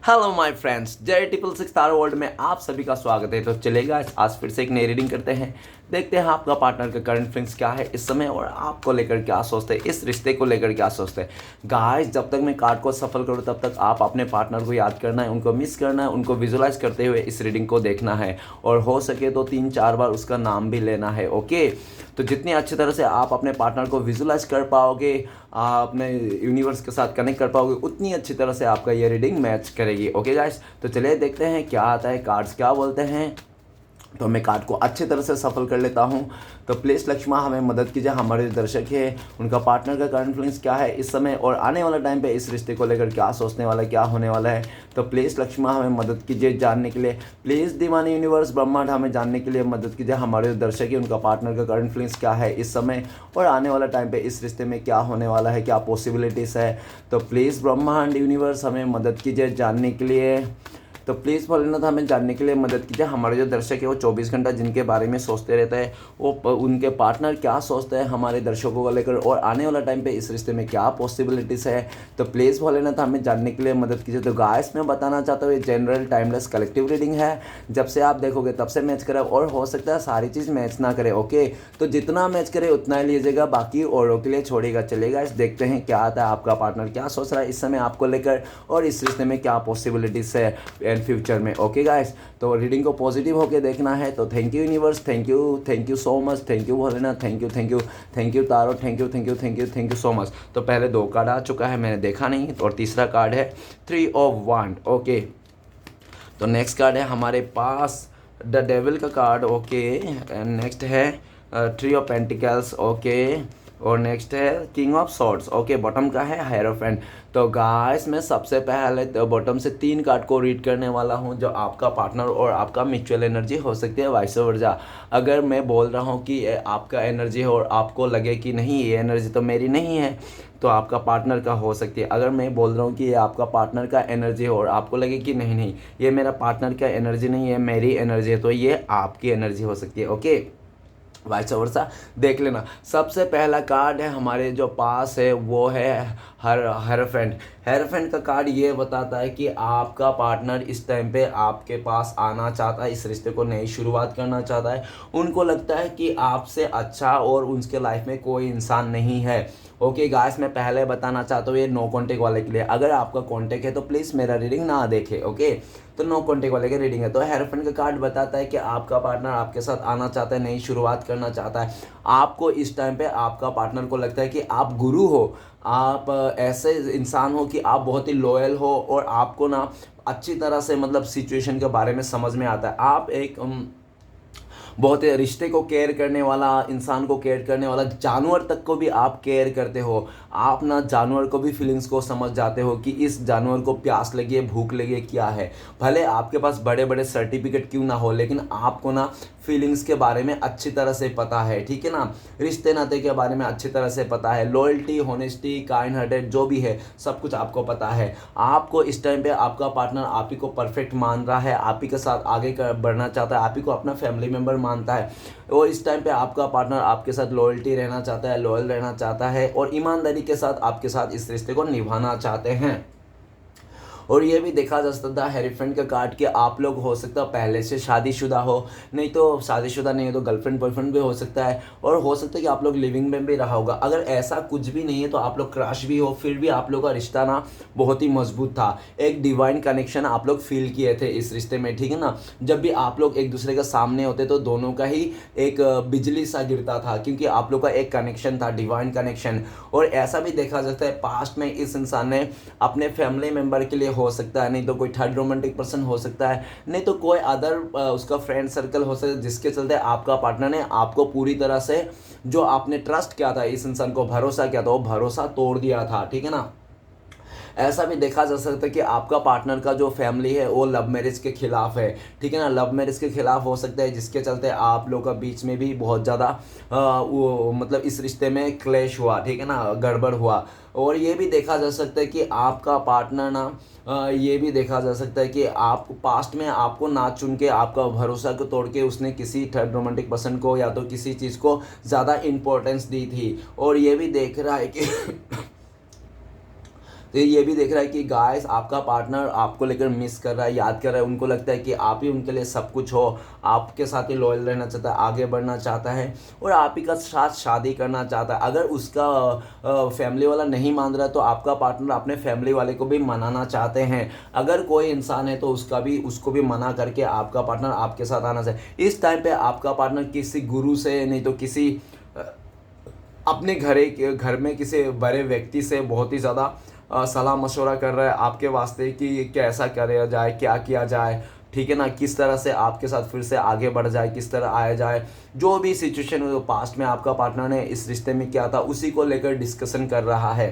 Hello my friends, जय triple six star world में आप सभी का स्वागत है। तो चलेगा आज फिर से एक नई रीडिंग करते हैं। देखते हैं आपका पार्टनर का करंट फीलिंग्स क्या है इस समय और आपको लेकर क्या सोचते हैं, इस रिश्ते को लेकर क्या सोचते हैं। गाइस, जब तक मैं कार्ड को सफल करूँ तब तक आप अपने पार्टनर को याद करना है, उनको मिस करना है, उनको विजुलाइज करते हुए इस रीडिंग को देखना है और हो सके तो 3-4 बार उसका नाम भी लेना है। ओके, तो जितनी अच्छी तरह से आप अपने पार्टनर को विजुलाइज कर पाओगे, आप अपने यूनिवर्स के साथ कनेक्ट कर पाओगे, उतनी अच्छी तरह से आपका ये रीडिंग मैच करेगी। ओके गाइस, तो चलिए देखते हैं क्या आता है, कार्ड्स क्या बोलते हैं। तो मैं कार्ड को अच्छी तरह से सफल कर लेता हूं। तो प्लीज़ लक्ष्मा हमें मदद कीजिए, हमारे जो दर्शक हैं उनका पार्टनर का करंट फीलिंग्स क्या है इस समय और आने वाला टाइम पे इस रिश्ते को लेकर क्या सोचने वाला है, क्या होने वाला है। तो प्लीज़ लक्ष्मा हमें मदद कीजिए जानने के लिए। प्लीज़ डिवाइन यूनिवर्स ब्रह्मांड हमें जानने के लिए मदद कीजिए, हमारे जो दर्शक हैं उनका पार्टनर का करंट फीलिंग्स क्या है इस समय और आने वाला टाइम पे इस रिश्ते में क्या होने वाला है, क्या पॉसिबिलिटीज़ है। तो प्लीज़ ब्रह्मांड यूनिवर्स हमें मदद कीजिए जानने के लिए। तो प्लीज़ भोलेनाथ हमें जानने के लिए मदद कीजिए, हमारे जो दर्शक है वो 24 घंटा जिनके बारे में सोचते रहते हैं वो उनके पार्टनर क्या सोचते हैं हमारे दर्शकों को लेकर और आने वाला टाइम पे इस रिश्ते में क्या पॉसिबिलिटीज़ है। तो प्लीज़ भोलेनाथ हमें जानने के लिए मदद कीजिए। तो गाइस, मैं बताना चाहता हूँ ये जनरल टाइमलेस कलेक्टिव रीडिंग है, जब से आप देखोगे तब से मैच करे और हो सकता है सारी चीज़ मैच ना करे। ओके, तो जितना मैच करे उतना ही लीजिएगा, बाकी औरों के लिए छोड़ेगा। चलेगा, इस देखते हैं क्या आता है, आपका पार्टनर क्या सोच रहा है इस समय आपको लेकर और इस रिश्ते में क्या पॉसिबिलिटीज़ है फ्यूचर में। ओके गाइस, तो रीडिंग को पॉजिटिव होके देखना है। तो thank you universe, thank you so much, thank you Bholenath, thank you taro, thank you so much. तो पहले 2 कार्ड आ चुका है, मैंने देखा नहीं, और तीसरा कार्ड है 3 ऑफ वांड। ओके, तो नेक्स्ट कार्ड है हमारे पास द डेविल का कार्ड। ओके, नेक्स्ट है 3 ऑफ पेंटिकल्स। ओके, और नेक्स्ट है king of swords. Okay, bottom का है हायरोफेंट। तो गाइस, मैं सबसे पहले बॉटम से 3 कार्ड को रीड करने वाला हूं जो आपका पार्टनर और आपका म्यूचुअल एनर्जी हो सकती है, वाइस वर्सा। अगर मैं बोल रहा हूं कि ये आपका एनर्जी है और आपको लगे कि नहीं ये एनर्जी तो मेरी नहीं है, तो आपका पार्टनर का हो सकती है। अगर मैं बोल रहा हूँ कि ये आपका पार्टनर का एनर्जी है और आपको लगे कि नहीं नहीं ये मेरा पार्टनर का एनर्जी नहीं है, मेरी एनर्जी है, तो ये आपकी एनर्जी हो सकती है। ओके, वाइस वर्सा देख लेना। सबसे पहला कार्ड है हमारे जो पास है वो है हेरोफेंट। हेरोफेंट का कार्ड ये बताता है कि आपका पार्टनर इस टाइम पे आपके पास आना चाहता है, इस रिश्ते को नई शुरुआत करना चाहता है। उनको लगता है कि आपसे अच्छा और उनके लाइफ में कोई इंसान नहीं है। ओके गाइस, मैं पहले बताना चाहता हूँ ये नो कॉन्टेक्ट वाले के लिए। अगर आपका कॉन्टेक्ट है तो प्लीज़ मेरा रीडिंग ना देखे। ओके, तो नो कॉन्टेक्ट वाले की रीडिंग है। तो हेरोफेंट का कार्ड बताता है कि आपका पार्टनर आपके साथ आना चाहता है, नई शुरुआत करना चाहता है। आपको इस टाइम पे आपका पार्टनर को लगता है कि आप गुरु हो, आप ऐसे इंसान हो कि आप बहुत ही लॉयल हो और आपको ना अच्छी तरह से मतलब सिचुएशन के बारे में समझ में आता है। आप एक बहुत रिश्ते को केयर करने वाला, इंसान को केयर करने वाला, जानवर तक को भी आप केयर करते हो। आप ना जानवर को भी फीलिंग्स को समझ जाते हो कि इस जानवर को प्यास लगी है, भूख लगी है, क्या है। भले आपके पास बड़े बड़े सर्टिफिकेट क्यों ना हो, लेकिन आपको ना फीलिंग्स के बारे में अच्छी तरह से पता है, ठीक है ना। रिश्ते नाते के बारे में अच्छी तरह से पता है, लॉयल्टी, होनेस्टी, काइंड हार्टेड जो भी है सब कुछ आपको पता है। आपको इस टाइम पे आपका पार्टनर आप ही को परफेक्ट मान रहा है, आप ही के साथ आगे बढ़ना चाहता है, आप ही को अपना फैमिली मेम्बर मानता है और इस टाइम पे आपका पार्टनर आपके साथ लॉयल्टी रहना चाहता है, लॉयल रहना चाहता है और ईमानदारी के साथ आपके साथ इस रिश्ते को निभाना चाहते हैं। और ये भी देखा जा सकता है हेरोफेंट का कार्ड कि आप लोग हो सकता है पहले से शादीशुदा हो, नहीं तो शादीशुदा नहीं है तो गर्लफ्रेंड बॉयफ्रेंड भी हो सकता है, और हो सकता है कि आप लोग लिविंग में भी रहा होगा। अगर ऐसा कुछ भी नहीं है तो आप लोग क्रश भी हो, फिर भी आप लोग का रिश्ता ना बहुत ही मजबूत था। एक डिवाइन कनेक्शन आप लोग फील किए थे इस रिश्ते में, ठीक है ना। जब भी आप लोग एक दूसरे के सामने होते तो दोनों का ही एक बिजली सा गिरता था, क्योंकि आप लोग का एक कनेक्शन था, डिवाइन कनेक्शन। और ऐसा भी देखा जाता है पास्ट में इस इंसान ने अपने फैमिली मेम्बर के लिए हो सकता है, नहीं तो कोई थर्ड रोमांटिक पर्सन हो सकता है, नहीं तो कोई अदर उसका फ्रेंड सर्कल हो सकता है, जिसके चलते आपका पार्टनर ने आपको पूरी तरह से जो आपने ट्रस्ट किया था, इस इंसान को भरोसा किया था, वो भरोसा तोड़ दिया था, ठीक है ना। ऐसा भी देखा जा सकता है कि आपका पार्टनर का जो फैमिली है वो लव मैरिज के खिलाफ है, ठीक है ना। लव मैरिज के खिलाफ हो सकता है, जिसके चलते आप लोगों का बीच में भी बहुत ज़्यादा वो मतलब इस रिश्ते में क्लेश हुआ, ठीक है ना, गड़बड़ हुआ। और ये भी देखा जा सकता है कि आपका पार्टनर ना ये भी देखा जा सकता है कि आप पास्ट में आपको ना चुन के, आपका भरोसा को तोड़ के उसने किसी थर्ड रोमांटिक पर्सन को या तो किसी चीज़ को ज़्यादा इम्पोर्टेंस दी थी। और ये भी देख रहा है कि तो ये भी देख रहा है कि गाइस आपका पार्टनर आपको लेकर मिस कर रहा है, याद कर रहा है, उनको लगता है कि आप ही उनके लिए सब कुछ हो, आपके साथ ही लॉयल रहना चाहता है, आगे बढ़ना चाहता है और आप ही का साथ शादी करना चाहता है। अगर उसका फैमिली वाला नहीं मान रहा है तो आपका पार्टनर अपने फैमिली वाले को भी मनाना चाहते हैं। अगर कोई इंसान है तो उसको भी मना करके आपका पार्टनर आपके साथ आना चाहिए। इस टाइम पे आपका पार्टनर किसी गुरु से नहीं तो किसी अपने घर में किसी बड़े व्यक्ति से बहुत ही ज़्यादा सलाह मशवरा कर रहा है आपके वास्ते कि कैसा किया जाए, क्या किया जाए, ठीक है ना, किस तरह से आपके साथ फिर से आगे बढ़ जाए, किस तरह आया जाए। जो भी सिचुएशन हो पास्ट में आपका पार्टनर ने इस रिश्ते में किया था उसी को लेकर डिस्कशन कर रहा है।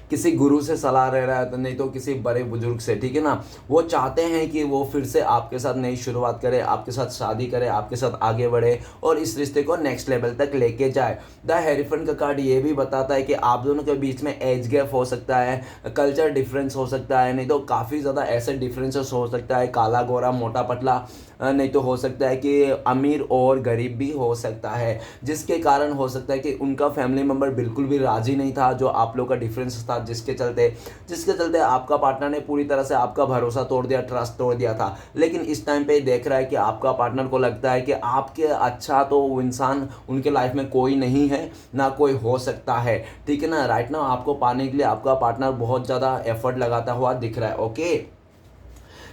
किसी गुरु से सलाह ले रहा है तो नहीं तो किसी बड़े बुजुर्ग से, ठीक है ना। वो चाहते हैं कि वो फिर से आपके साथ नई शुरुआत करे, आपके साथ शादी करे, आपके साथ आगे बढ़े और इस रिश्ते को नेक्स्ट लेवल तक लेके जाए। द हेरिफन का कार्ड ये भी बताता है कि आप दोनों के बीच में एज गैप हो सकता है, कल्चर डिफरेंस हो सकता है, नहीं तो काफ़ी ज़्यादा ऐसे डिफरेंसेस हो सकता है, काला गोरा मोटा पतला, नहीं तो हो सकता है कि अमीर और गरीब भी हो सकता है, जिसके कारण हो सकता है कि उनका फैमिली मेम्बर बिल्कुल भी राज़ी नहीं था जो आप लोग का डिफरेंस था, जिसके चलते आपका पार्टनर ने पूरी तरह से आपका भरोसा तोड़ दिया, ट्रस्ट तोड़ दिया था। लेकिन इस टाइम पे देख रहा है कि आपका पार्टनर को लगता है कि आपके अच्छा तो वो इंसान उनके लाइफ में कोई नहीं है, ना कोई हो सकता है, ठीक है ना। राइट नाउ आपको पाने के लिए आपका पार्टनर बहुत ज़्यादा एफर्ट लगाता हुआ दिख रहा है। ओके,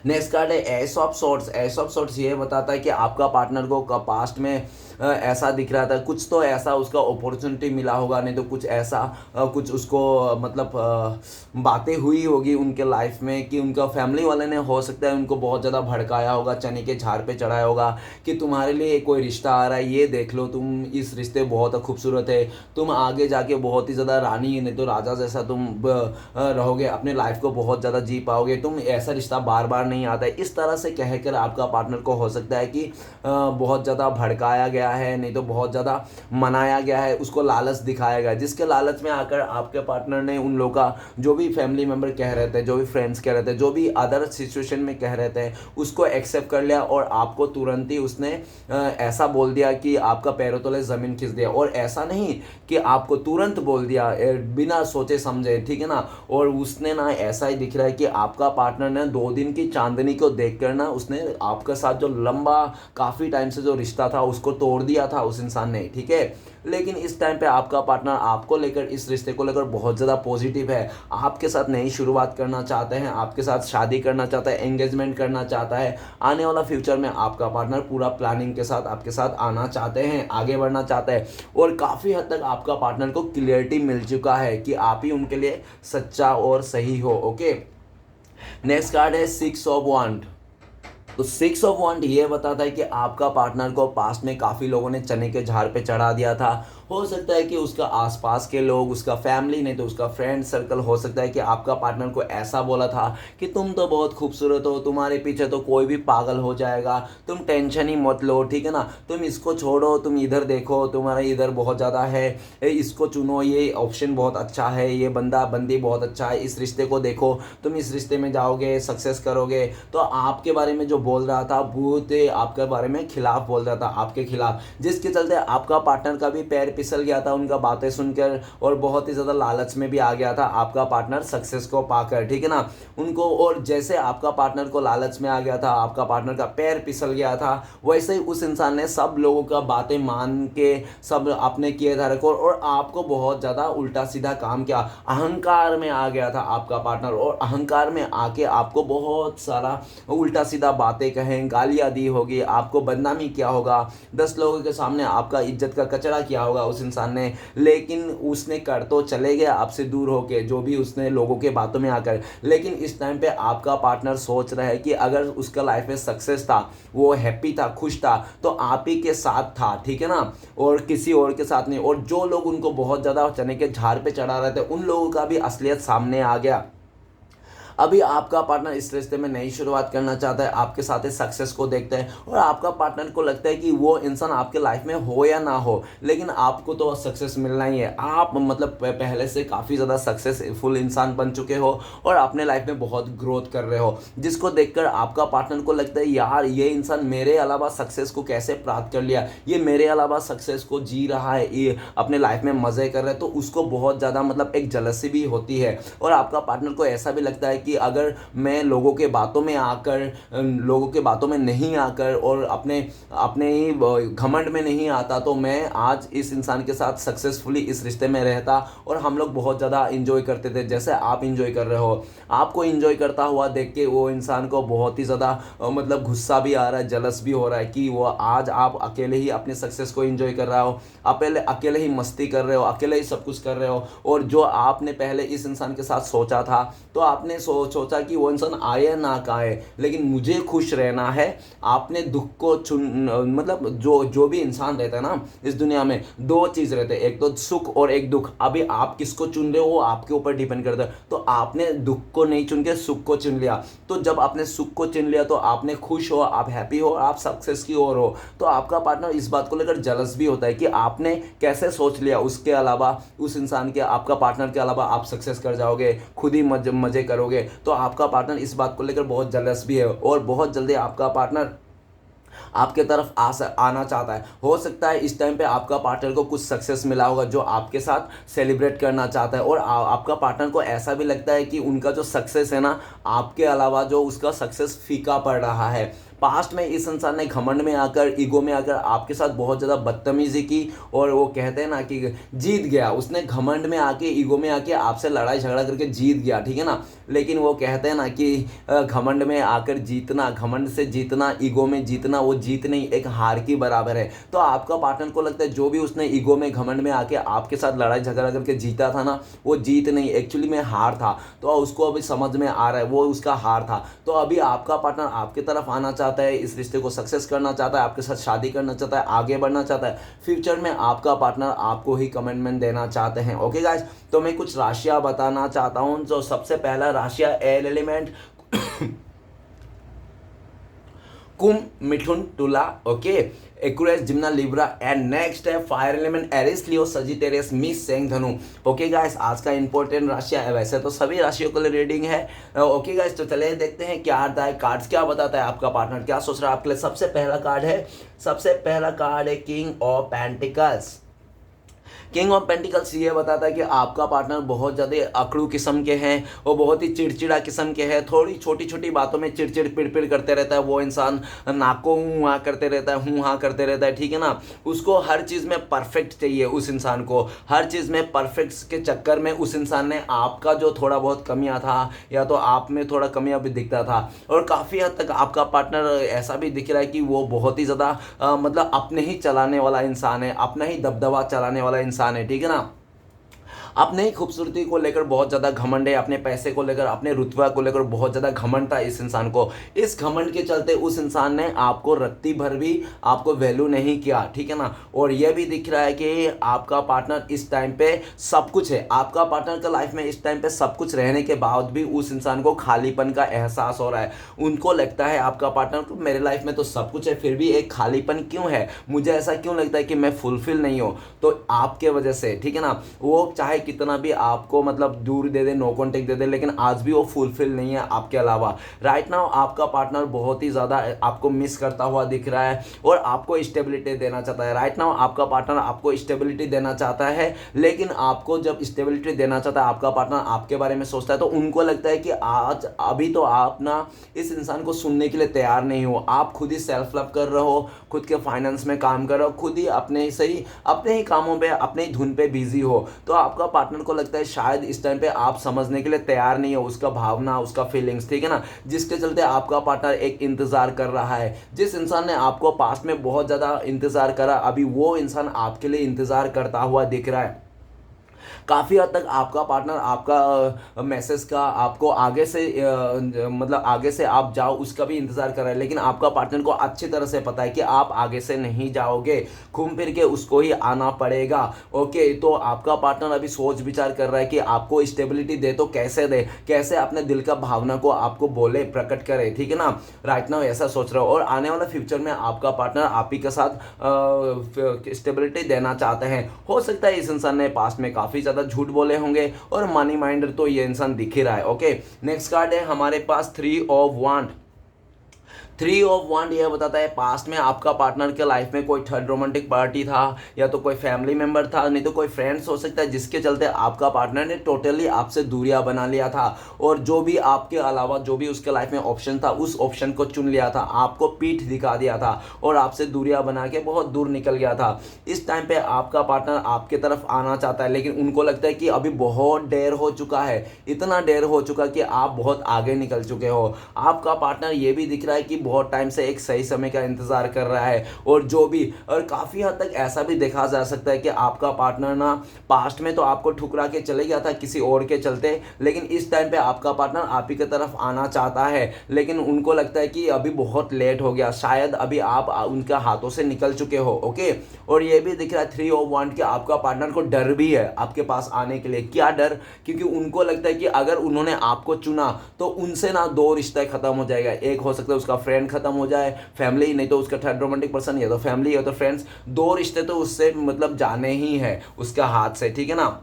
नेक्स्ट कार्ड है S of swords. S of swords ये बताता है कि आपका पार्टनर को पास्ट में ऐसा दिख रहा था, कुछ तो ऐसा उसका अपॉर्चुनिटी मिला होगा, नहीं तो कुछ ऐसा कुछ उसको मतलब बातें हुई होगी उनके लाइफ में कि उनका फैमिली वाले ने हो सकता है उनको बहुत ज़्यादा भड़काया होगा, चने के झाड़ पे चढ़ाया होगा कि तुम्हारे लिए कोई रिश्ता आ रहा है, ये देख लो, तुम इस रिश्ते बहुत खूबसूरत है, तुम आगे जाके बहुत ही ज़्यादा रानी नहीं तो राजा जैसा तुम रहोगे, अपने लाइफ को बहुत ज़्यादा जी पाओगे, तुम ऐसा रिश्ता बार बार नहीं आता है। इस तरह से कहकर आपका पार्टनर को हो सकता है कि बहुत ज़्यादा भड़काया गया है, नहीं तो बहुत ज़्यादा मनाया गया है, उसको लालच दिखाया गया, जिसके लालच में आकर आपके पार्टनर ने उन लोगों का जो भी फैमिली मेम्बर कह रहे थे, जो भी फ्रेंड्स कह रहे थे, जो भी अदर सिचुएशन में कह रहे थे, उसको एक्सेप्ट कर लिया और आपको तुरंत ही उसने ऐसा बोल दिया कि आपका पैरों तले ज़मीन खींच दिया। और ऐसा नहीं कि आपको तुरंत बोल दिया बिना सोचे समझे, ठीक है ना। और उसने ना ऐसा ही दिख रहा है कि आपका पार्टनर ने 2 दिन की चांदनी को देखकर ना उसने आपके साथ जो लंबा काफ़ी टाइम से जो रिश्ता था उसको तोड़ दिया था उस इंसान ने, ठीक है। लेकिन इस टाइम पे आपका पार्टनर आपको लेकर, इस रिश्ते को लेकर बहुत ज़्यादा पॉजिटिव है, आपके साथ नई शुरुआत करना चाहते हैं, आपके साथ शादी करना चाहता है, एंगेजमेंट करना चाहता है। आने वाला फ्यूचर में आपका पार्टनर पूरा प्लानिंग के साथ आपके साथ आना चाहते हैं, आगे बढ़ना चाहता है और काफ़ी हद तक आपका पार्टनर को क्लियरिटी मिल चुका है कि आप ही उनके लिए सच्चा और सही हो। ओके, नेक्स्ट कार्ड है 6 ऑफ वांड। तो 6 ऑफ वांड ये बताता है कि आपका पार्टनर को पास्ट में काफ़ी लोगों ने चने के झाड़ पे चढ़ा दिया था। हो सकता है कि उसका आसपास के लोग, उसका फैमिली, नहीं तो उसका फ्रेंड सर्कल, हो सकता है कि आपका पार्टनर को ऐसा बोला था कि तुम तो बहुत खूबसूरत हो, तुम्हारे पीछे तो कोई भी पागल हो जाएगा, तुम टेंशन ही मत लो, ठीक है ना, तुम इसको छोड़ो, तुम इधर देखो, तुम्हारा इधर बहुत ज़्यादा है, इसको चुनो, ये ऑप्शन बहुत अच्छा है, ये बंदा बंदी बहुत अच्छा है, इस रिश्ते को देखो, तुम इस रिश्ते में जाओगे, सक्सेस करोगे। तो आपके बारे में जो बोल रहा था बहुत आपके बारे में खिलाफ बोल रहा था, आपके खिलाफ, जिसके चलते आपका पार्टनर का भी पैर फिसल गया था उनका बातें सुनकर और बहुत ही ज़्यादा लालच में भी आ गया था आपका पार्टनर सक्सेस को पाकर, ठीक है ना उनको। और जैसे आपका पार्टनर को लालच में आ गया था, आपका पार्टनर का पैर फिसल गया था, वैसे ही उस इंसान ने सब लोगों का बातें मान के सब अपने किए था रिकॉर्ड और आपको बहुत ज़्यादा उल्टा सीधा काम किया। अहंकार में आ गया था आपका पार्टनर और अहंकार में आके आपको बहुत सारा उल्टा सीधा बातें कहें, गालियाँ दी होगी, आपको बदनामी किया होगा, 10 लोगों के सामने आपका इज्जत का कचरा किया होगा उस इंसान ने। लेकिन उसने कर तो चले गया आपसे दूर होके, जो भी उसने लोगों के बातों में आकर। लेकिन इस टाइम पे आपका पार्टनर सोच रहा है कि अगर उसका लाइफ में सक्सेस था, वो हैप्पी था, खुश था, तो आप ही के साथ था, ठीक है ना, और किसी और के साथ नहीं। और जो लोग उनको बहुत ज़्यादा चने के झाड़ पे चढ़ा रहे थे उन लोगों का भी असलियत सामने आ गया। अभी आपका पार्टनर इस रिश्ते में नई शुरुआत करना चाहता है, आपके साथ इस सक्सेस को देखता है और आपका पार्टनर को लगता है कि वो इंसान आपके लाइफ में हो या ना हो, लेकिन आपको तो सक्सेस मिलना ही है। आप मतलब पहले से काफ़ी ज़्यादा सक्सेसफुल इंसान बन चुके हो और अपने लाइफ में बहुत ग्रोथ कर रहे हो, जिसको देखकर आपका पार्टनर को लगता है यार ये इंसान मेरे अलावा सक्सेस को कैसे प्राप्त कर लिया, ये मेरे अलावा सक्सेस को जी रहा है, ये अपने लाइफ में मज़े कर रहा है। तो उसको बहुत ज़्यादा मतलब एक जलसी भी होती है और आपका पार्टनर को ऐसा भी लगता है कि अगर मैं लोगों के बातों में आकर, लोगों के बातों में नहीं आकर और अपने अपने ही घमंड में नहीं आता तो मैं आज इस इंसान के साथ सक्सेसफुली इस रिश्ते में रहता और हम लोग बहुत ज़्यादा इंजॉय करते थे जैसे आप इंजॉय कर रहे हो। आपको इंजॉय करता हुआ देख के वो इंसान को बहुत ही ज़्यादा मतलब गुस्सा भी आ रहा है, जलस भी हो रहा है कि वो आज आप अकेले ही अपने सक्सेस को इंजॉय कर रहा हो, अकेले ही मस्ती कर रहे हो, अकेले ही सब कुछ कर रहे हो। और जो आपने पहले इस इंसान के साथ सोचा था तो आपने सोचा कि वो इंसान आए ना आए लेकिन मुझे खुश रहना है। आपने दुख को मतलब जो भी इंसान रहता है ना इस दुनिया में, दो चीज़ रहते हैं, एक तो सुख और एक दुख। अभी आप किसको चुन रहे हो वो आपके ऊपर डिपेंड करता है। तो आपने दुख को नहीं चुन के सुख को चुन लिया, तो जब आपने सुख को चुन लिया तो आपने खुश हो, आप हैप्पी हो, आप सक्सेस की ओर हो। तो आपका पार्टनर इस बात को लेकर जलस भी होता है कि आपने कैसे सोच लिया उसके अलावा, उस इंसान के, आपका पार्टनर के अलावा आप सक्सेस कर जाओगे, खुद ही मजे करोगे। तो आपका पार्टनर इस बात को लेकर बहुत जलस भी है और बहुत जल्दी आपका पार्टनर आपके तरफ आना चाहता है। हो सकता है इस टाइम पे आपका पार्टनर को कुछ सक्सेस मिला होगा जो आपके साथ सेलिब्रेट करना चाहता है और आपका पार्टनर को ऐसा भी लगता है कि उनका जो सक्सेस है ना, आपके अलावा जो उसका सक्सेस फीका पड़ रहा है। पास्ट में इस इंसान ने घमंड में आकर, ईगो में आकर आपके साथ बहुत ज़्यादा बदतमीजी की और वो कहते हैं ना कि जीत गया। उसने घमंड में आके, ईगो में आके आपसे लड़ाई झगड़ा करके जीत गया, ठीक है ना। लेकिन वो कहते हैं ना कि घमंड में आकर जीतना, घमंड से जीतना, ईगो में जीतना, वो जीत नहीं, एक हार की बराबर है। तो आपका पार्टनर को लगता है जो भी उसने ईगो में, घमंड में आके आपके साथ लड़ाई झगड़ा करके जीता था ना, वो जीत नहीं, एक्चुअली में हार था। तो उसको अभी समझ में आ रहा है वो उसका हार था। तो अभी आपका पार्टनर आपकी तरफ आना चाहता है, इस रिश्ते को सक्सेस करना चाहता है, आपके साथ शादी करना चाहता है, आगे बढ़ना चाहता है। फ्यूचर में आपका पार्टनर आपको ही कमिटमेंट देना चाहते हैं। ओके गाइस, तो मैं कुछ राशियां बताना चाहता हूं। जो सबसे पहला राशियां एयर एलिमेंट कुंभ, मिथुन, तुला, okay, Aquarius, Gemini, Libra and next है fire element Aries, Leo, Sagittarius, मिस, सिंह, धनु। ओके गाइस, आज का इंपॉर्टेंट राशियां है, वैसे तो सभी राशियों के लिए रीडिंग है। ओके गाइस, तो चलिए देखते हैं क्या आता है, कार्ड्स क्या बताता है, आपका पार्टनर क्या सोच रहा है आपके लिए। सबसे पहला कार्ड है king of pentacles. King of pentacles ये बताता है कि आपका पार्टनर बहुत ज़्यादा अकड़ू किस्म के हैं और बहुत ही चिड़चिड़ा किस्म के हैं। थोड़ी छोटी छोटी बातों में चिड़चिड़ पिड़पिड़ करते रहता है वो इंसान, नाको हूँ हाँ करते रहता है, हूँ हाँ करते रहता है, ठीक है ना। उसको हर चीज़ में परफेक्ट चाहिए, उस इंसान को हर चीज़ में परफेक्ट के चक्कर में उस इंसान ने आपका जो थोड़ा बहुत कमियाँ था या तो आप में थोड़ा कमियाँ भी दिखता था और काफ़ी हद तक आपका पार्टनर ऐसा भी दिख रहा है कि वो बहुत ही ज़्यादा मतलब अपने ही चलाने वाला इंसान है, अपना ही दबदबा चलाने वाला इंसान है, ठीक है ना। अपने ही खूबसूरती को लेकर बहुत ज़्यादा घमंड है, अपने पैसे को लेकर, अपने रुतबा को लेकर बहुत ज़्यादा घमंड था इस इंसान को। इस घमंड के चलते उस इंसान ने आपको रत्ती भर भी आपको वैल्यू नहीं किया, ठीक है ना। और यह भी दिख रहा है कि आपका पार्टनर इस टाइम पे सब कुछ है, आपका पार्टनर का लाइफ में इस टाइम पे सब कुछ रहने के बाद भी उस इंसान को खालीपन का एहसास हो रहा है। उनको लगता है आपका पार्टनर को मेरे लाइफ में तो सब कुछ है फिर भी एक खालीपन क्यों है, मुझे ऐसा क्यों लगता है कि मैं फुलफिल नहीं हूँ। तो आपके वजह से, ठीक है ना, वो चाहे कितना भी आपको मतलब दूर दे दे, नो कॉन्टेक्ट दे दे, लेकिन आज भी वो फुलफिल नहीं है आपके अलावा। राइट नाउ आपका पार्टनर बहुत ही ज़्यादा आपको मिस करता हुआ दिख रहा है और आपको स्टेबिलिटी देना चाहता है। राइट नाउ आपका पार्टनर आपको स्टेबिलिटी देना चाहता है, लेकिन आपको जब स्टेबिलिटी देना चाहता है, आपका पार्टनर आपके बारे में सोचता है तो उनको लगता है कि आज अभी तो आप ना इस इंसान को सुनने के लिए तैयार नहीं हो। आप खुद ही सेल्फ लव कर रहे हो, खुद के फाइनेंस में काम कर रहे हो, खुद ही अपने ही कामों पे, अपने ही धुन पे बिजी हो। तो आपका पार्टनर को लगता है शायद इस टाइम पे आप समझने के लिए तैयार नहीं हो उसका भावना, उसका फीलिंग्स, ठीक है ना, जिसके चलते आपका पार्टनर एक इंतजार कर रहा है। जिस इंसान ने आपको पास्ट में बहुत ज़्यादा इंतजार करा, अभी वो इंसान आपके लिए इंतजार करता हुआ दिख रहा है। काफ़ी हद तक आपका पार्टनर आपका मैसेज का आपको आगे से मतलब आगे से आप जाओ उसका भी इंतज़ार कर रहा है, लेकिन आपका पार्टनर को अच्छी तरह से पता है कि आप आगे से नहीं जाओगे, घूम फिर के उसको ही आना पड़ेगा। ओके, तो आपका पार्टनर अभी सोच विचार कर रहा है कि आपको स्टेबिलिटी दे तो कैसे दे, कैसे अपने दिल का भावना को आपको बोले, प्रकट करे, ठीक है ना। राइट नाउ ऐसा सोच रहा हो, और आने वाला फ्यूचर में आपका पार्टनर आप ही के साथ स्टेबिलिटी देना चाहते हैं। हो सकता है इस इंसान ने पास्ट में काफ़ी ज़्यादा झूठ बोले होंगे और मनी माइंडर तो ये इंसान दिख ही रहा है। ओके, नेक्स्ट कार्ड है हमारे पास 3 ऑफ वांड। 3 ऑफ वांड यह बताता है पास्ट में आपका पार्टनर के लाइफ में कोई थर्ड रोमांटिक पार्टी था, या तो कोई फैमिली मेंबर था, नहीं तो कोई फ्रेंड्स हो सकता है, जिसके चलते आपका पार्टनर ने टोटली आपसे दूरियां बना लिया था, और जो भी आपके अलावा जो भी उसके लाइफ में ऑप्शन था उस ऑप्शन को चुन लिया था, आपको पीठ दिखा दिया था और आपसे दूरियां बना के बहुत दूर निकल गया था। इस टाइम पे आपका पार्टनर आपके तरफ आना चाहता है, लेकिन उनको लगता है कि अभी बहुत देर हो चुका है, इतना देर हो चुका कि आप बहुत आगे निकल चुके हो। आपका पार्टनर ये भी दिख रहा है कि बहुत टाइम से एक सही समय का इंतजार कर रहा है, और जो भी, और काफ़ी हद तक ऐसा भी देखा जा सकता है कि आपका पार्टनर ना पास्ट में तो आपको ठुकरा के चले गया था किसी और के चलते, लेकिन इस टाइम पे आपका पार्टनर आप ही की तरफ आना चाहता है, लेकिन उनको लगता है कि अभी बहुत लेट हो गया, शायद अभी आप उनके हाथों से निकल चुके हो। ओके, और ये भी दिख रहा है 3 ऑफ वांड कि आपका पार्टनर को डर भी है आपके पास आने के लिए। क्या डर? क्योंकि उनको लगता है कि अगर उन्होंने आपको चुना तो उनसे ना 2 रिश्ते खत्म हो जाएगा। एक हो सकता है उसका फ्रेंड खत्म हो जाए, फैमिली, नहीं तो उसका थर्ड रोमांटिक पर्सन, या तो फैमिली या तो फ्रेंड्स, 2 रिश्ते तो उससे मतलब जाने ही है उसका हाथ से, ठीक है ना।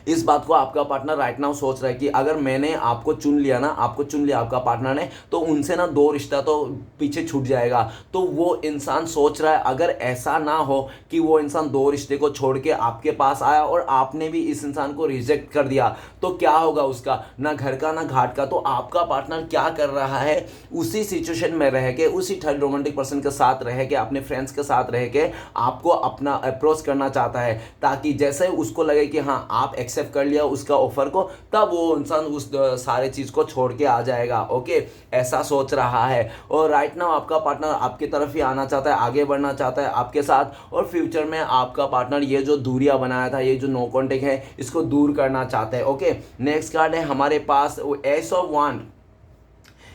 इस बात को आपका पार्टनर राइट नाउ सोच रहा है कि अगर मैंने आपको चुन लिया ना, आपको चुन लिया आपका पार्टनर ने, तो उनसे ना 2 रिश्ता तो पीछे छूट जाएगा। तो वो इंसान सोच रहा है अगर ऐसा ना हो कि वो इंसान 2 रिश्ते को छोड़ के आपके पास आया और आपने भी इस इंसान को रिजेक्ट कर दिया, तो क्या होगा उसका, ना घर का ना घाट का। तो आपका पार्टनर क्या कर रहा है, उसी सिचुएशन में रह के, उसी थर्ड रोमांटिक पर्सन के साथ रह के, अपने फ्रेंड्स के साथ रह के आपको अपना अप्रोच करना चाहता है, ताकि जैसे उसको लगे कि हाँ आप एक्सेप्ट कर लिया उसका ऑफर को, तब वो इंसान उस सारे चीज़ को छोड़ के आ जाएगा। ओके, ऐसा सोच रहा है, और राइट नाउ आपका पार्टनर आपकी तरफ ही आना चाहता है, आगे बढ़ना चाहता है आपके साथ, और फ्यूचर में आपका पार्टनर ये जो दूरियां बनाया था, ये जो नो कॉन्टेक्ट है, इसको दूर करना चाहता है। ओके, नेक्स्ट कार्ड है हमारे पास एस ऑफ वांड।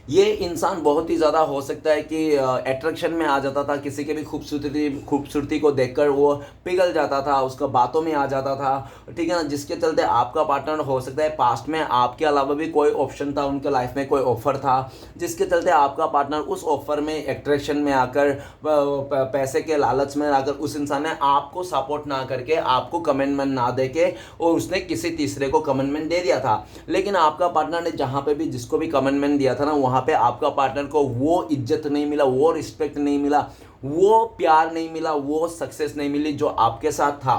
ये इंसान बहुत ही ज़्यादा हो सकता है कि अट्रैक्शन में आ जाता था, किसी के भी खूबसूरती को देखकर वो पिघल जाता था, उसका बातों में आ जाता था, ठीक है ना। जिसके चलते आपका पार्टनर हो सकता है पास्ट में आपके अलावा भी कोई ऑप्शन था, उनके लाइफ में कोई ऑफर था, जिसके चलते आपका पार्टनर उस ऑफर में अट्रैक्शन में आकर, पैसे के लालच में आकर, उस इंसान ने आपको सपोर्ट ना करके, आपको कमिटमेंट ना दे के, और उसने किसी तीसरे को कमिटमेंट दे दिया था। लेकिन आपका पार्टनर ने जहाँ पे भी जिसको भी कमिटमेंट दिया था ना, वहाँ पे आपका पार्टनर को वो इज्जत नहीं मिला, वो रिस्पेक्ट नहीं मिला, वो प्यार नहीं मिला, वो सक्सेस नहीं मिली जो आपके साथ था।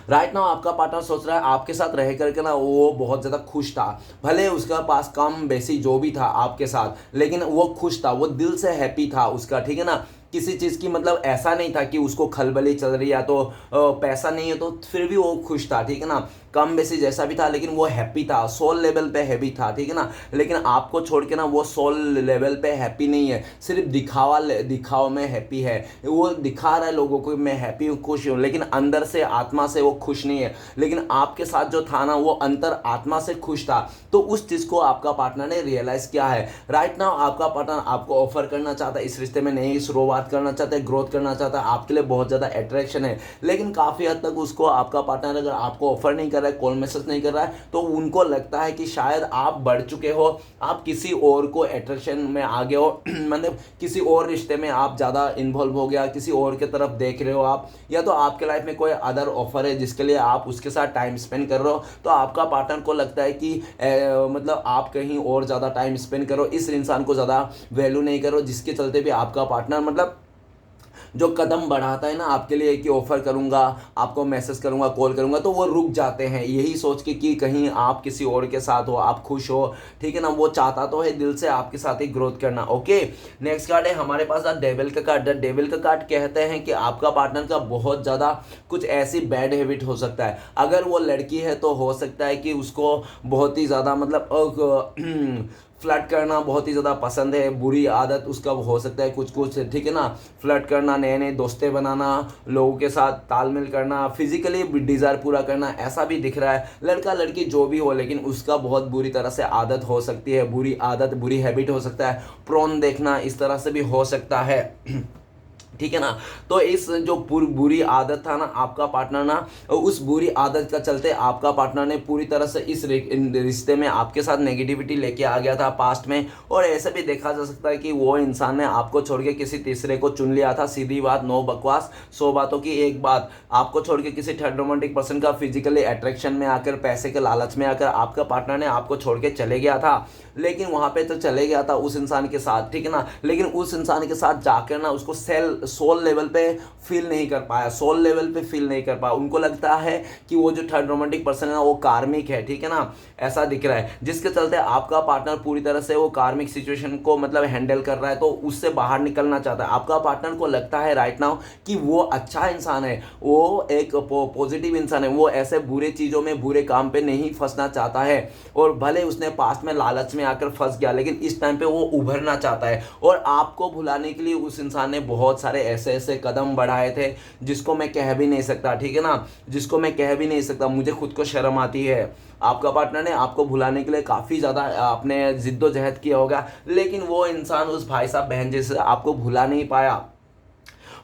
राइट नाउ आपका पार्टनर सोच रहा है आपके साथ रह करके ना वो बहुत ज़्यादा खुश था, भले उसके पास कम बेसी जो भी था आपके साथ, लेकिन वो खुश था, वो दिल से हैप्पी था उसका, ठीक है ना। किसी चीज़ की मतलब ऐसा नहीं था कि उसको खलबली चल रही है, तो पैसा नहीं है, तो फिर भी वो खुश था, ठीक है ना। कम बेसी जैसा भी था, लेकिन वो हैप्पी था, सोल लेवल पे हैप्पी था, ठीक है ना। लेकिन आपको छोड़ के ना वो सोल लेवल पे हैप्पी नहीं है, सिर्फ दिखावा में हैप्पी है। वो दिखा रहा है लोगों को मैं हैप्पी हूँ, खुश हूँ, लेकिन अंदर से आत्मा से वो खुश नहीं है। लेकिन आपके साथ जो था ना, वो अंतर आत्मा से खुश था। तो उस चीज़ को आपका पार्टनर ने रियलाइज़ किया है। राइट नाउ आपका पार्टनर आपको ऑफर करना चाहता है, इस रिश्ते में नई शुरुआत करना चाहता है, ग्रोथ करना चाहता है, आपके लिए बहुत ज़्यादा अट्रैक्शन है, लेकिन काफ़ी हद तक उसको आपका पार्टनर अगर आपको ऑफर नहीं कर रहा है, कॉल मैसेज नहीं कर रहा है, तो उनको लगता है कि शायद आप बढ़ चुके हो, आप किसी और को अट्रैक्शन में आ गए हो, मतलब किसी और रिश्ते में आप ज़्यादा इन्वॉल्व हो गया, किसी और के तरफ देख रहे हो आप, या तो आपके लाइफ में कोई अदर ऑफर है जिसके लिए आप उसके साथ टाइम स्पेंड कर रहे हो। तो आपका पार्टनर को लगता है कि मतलब आप कहीं और ज़्यादा टाइम स्पेंड करो, इस इंसान को ज़्यादा वैल्यू नहीं करो, जिसके चलते भी आपका पार्टनर मतलब जो कदम बढ़ाता है ना आपके लिए कि ऑफर करूंगा, आपको मैसेज करूंगा, कॉल करूंगा, तो वो रुक जाते हैं यही सोच के कि कहीं आप किसी और के साथ हो, आप खुश हो, ठीक है ना। वो चाहता तो है दिल से आपके साथ ही ग्रोथ करना। ओके, नेक्स्ट कार्ड है हमारे पास द डेविल का कार्ड। द डेविल का कार्ड कहते हैं कि आपका पार्टनर का बहुत ज़्यादा कुछ ऐसी बैड हैबिट हो सकता है। अगर वो लड़की है तो हो सकता है कि उसको बहुत ही ज़्यादा मतलब फ्लर्ट करना बहुत ही ज़्यादा पसंद है, बुरी आदत उसका हो सकता है कुछ कुछ, ठीक है ना। फ्लर्ट करना, नए नए दोस्तें बनाना, लोगों के साथ तालमेल करना, फिजिकली डिज़ायर पूरा करना, ऐसा भी दिख रहा है। लड़का लड़की जो भी हो, लेकिन उसका बहुत बुरी तरह से आदत हो सकती है, बुरी आदत, बुरी हैबिट हो सकता है। प्रोन देखना इस तरह से भी हो सकता है ठीक है ना। तो इस जो बुरी आदत था ना आपका पार्टनर ना, उस बुरी आदत का चलते आपका पार्टनर ने पूरी तरह से इस रिश्ते में आपके साथ नेगेटिविटी लेके आ गया था पास्ट में। और ऐसा भी देखा जा सकता है कि वो इंसान ने आपको छोड़ के किसी तीसरे को चुन लिया था। सीधी बात, नो बकवास, 100 बातों की एक बात। आपको छोड़ के किसी थर्ड रोमांटिक पर्सन का फिजिकली अट्रैक्शन में आकर, पैसे के लालच में आकर आपका पार्टनर ने आपको छोड़ के चले गया था। लेकिन वहां पे तो चले गया था उस इंसान के साथ, ठीक है ना। लेकिन उस इंसान के साथ जाकर ना उसको सोल लेवल पे फील नहीं कर पाया, सोल लेवल पे फील नहीं कर पाया। उनको लगता है कि वो जो थर्ड रोमांटिक पर्सन है ना वो कार्मिक है, ठीक है ना, ऐसा दिख रहा है। जिसके चलते आपका पार्टनर पूरी तरह से वो कार्मिक सिचुएशन को मतलब हैंडल कर रहा है, तो उससे बाहर निकलना चाहता है। आपका पार्टनर को लगता है राइट नाउ कि वो अच्छा इंसान है, वो एक पॉजिटिव इंसान है, वो ऐसे बुरे चीज़ों में, बुरे काम पे नहीं फंसना चाहता है। और भले उसने पास्ट में लालच में आकर फंस गया, लेकिन इस टाइम पे वो उभरना चाहता है। और आपको भुलाने के लिए उस इंसान ने बहुत सारे ऐसे ऐसे कदम बढ़ाए थे जिसको मैं कह भी नहीं सकता, ठीक है ना, जिसको मैं कह भी नहीं सकता, मुझे खुद को शर्म आती है। आपका पार्टनर ने आपको भुलाने के लिए काफ़ी ज़्यादा आपने जिद्दोजहद किया होगा, लेकिन वो इंसान, उस भाई साहब बहन जैसे आपको भुला नहीं पाया।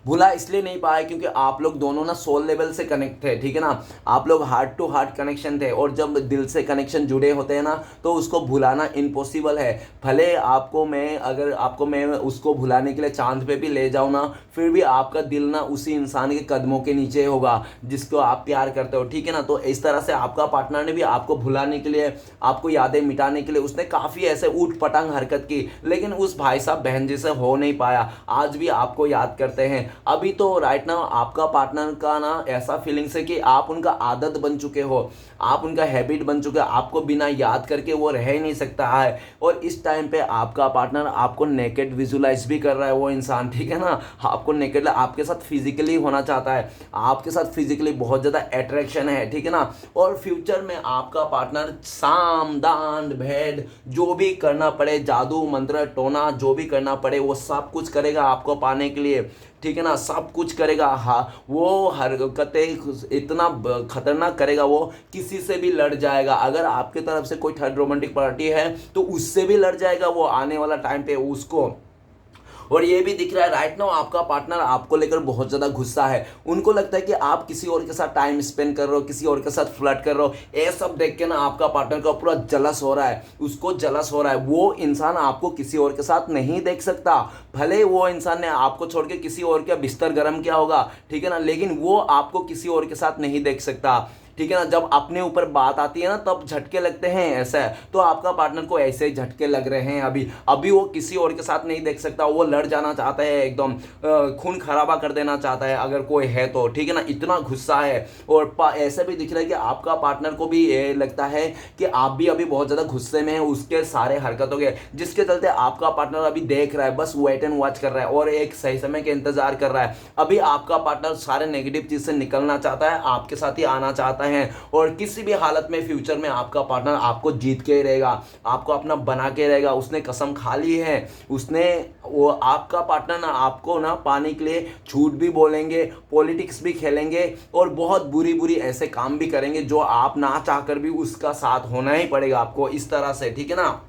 भुला इसलिए नहीं पाया क्योंकि आप लोग दोनों ना सोल लेवल से कनेक्ट थे, ठीक है ना, आप लोग हार्ट टू हार्ट कनेक्शन थे। और जब दिल से कनेक्शन जुड़े होते हैं ना तो उसको भुलाना इम्पॉसिबल है। भले आपको मैं, अगर आपको मैं उसको भुलाने के लिए चांद पे भी ले जाऊँ ना, फिर भी आपका दिल ना उसी इंसान के कदमों के नीचे होगा जिसको आप प्यार करते हो, ठीक है ना। तो इस तरह से आपका पार्टनर ने भी आपको भुलाने के लिए, आपको यादें मिटाने के लिए उसने काफ़ी ऐसे ऊट पटांग हरकत की, लेकिन उस भाई साहब बहन जैसे हो नहीं पाया। आज भी आपको याद करते हैं। अभी तो राइट नाउ आपका पार्टनर का ना ऐसा फीलिंग्स है कि आप उनका आदत बन चुके हो, आप उनका हैबिट बन चुके हो, आपको बिना याद करके वो रह ही नहीं सकता है। और इस टाइम पे आपका पार्टनर आपको नेकेड विजुलाइज भी कर रहा है वो इंसान, ठीक है ना, आपको नेकेड, आपके साथ फिजिकली होना चाहता है, आपके साथ फिजिकली बहुत ज़्यादा अट्रैक्शन है, ठीक है ना। और फ्यूचर में आपका पार्टनर साम दान भेद जो भी करना पड़े, जादू मंत्र टोना जो भी करना पड़े, वो सब कुछ करेगा आपको पाने के लिए, ठीक है ना, सब कुछ करेगा। हाँ, वो हरकतें इतना खतरनाक करेगा, वो किसी से भी लड़ जाएगा। अगर आपके तरफ से कोई थर्ड रोमांटिक पार्टी है तो उससे भी लड़ जाएगा वो आने वाला टाइम पे उसको। और ये भी दिख रहा है राइट नाउ आपका पार्टनर आपको लेकर बहुत ज़्यादा गुस्सा है। उनको लगता है कि आप किसी और के साथ टाइम स्पेंड कर रहे हो, किसी और के साथ फ्लर्ट कर रहे हो। ये सब देख के ना आपका पार्टनर का पूरा जलस हो रहा है, उसको जलस हो रहा है। वो इंसान आपको किसी और के साथ नहीं देख सकता। भले वो इंसान ने आपको छोड़ के किसी और का बिस्तर गर्म किया होगा, ठीक है ना, लेकिन वो आपको किसी और के साथ नहीं देख सकता, ठीक है ना। जब अपने ऊपर बात आती है ना तब झटके लगते हैं, ऐसा है। तो आपका पार्टनर को ऐसे ही झटके लग रहे हैं अभी। अभी वो किसी और के साथ नहीं देख सकता, वो लड़ जाना चाहता है, एकदम खून खराबा कर देना चाहता है अगर कोई है तो, ठीक है ना, इतना गुस्सा है। और ऐसा भी दिख रहा है कि आपका पार्टनर को भी ये लगता है कि आप भी अभी बहुत ज़्यादा गुस्से में हैं उसके सारे हरकतों के, जिसके चलते आपका पार्टनर अभी देख रहा है, बस वेट एंड वॉच कर रहा है और एक सही समय के इंतजार कर रहा है। अभी आपका पार्टनर सारे नेगेटिव चीज़ से निकलना चाहता है, आपके साथ ही आना चाहता है, और किसी भी हालत में फ्यूचर में आपका पार्टनर आपको जीत के ही रहेगा, आपको अपना बना के रहेगा। उसने कसम खा ली है, उसने, वो आपका पार्टनर ना आपको ना पाने के लिए झूठ भी बोलेंगे, पॉलिटिक्स भी खेलेंगे और बहुत बुरी बुरी ऐसे काम भी करेंगे जो आप ना चाहकर भी उसका साथ होना ही पड़ेगा आपको, इस तरह से, ठीक है ना।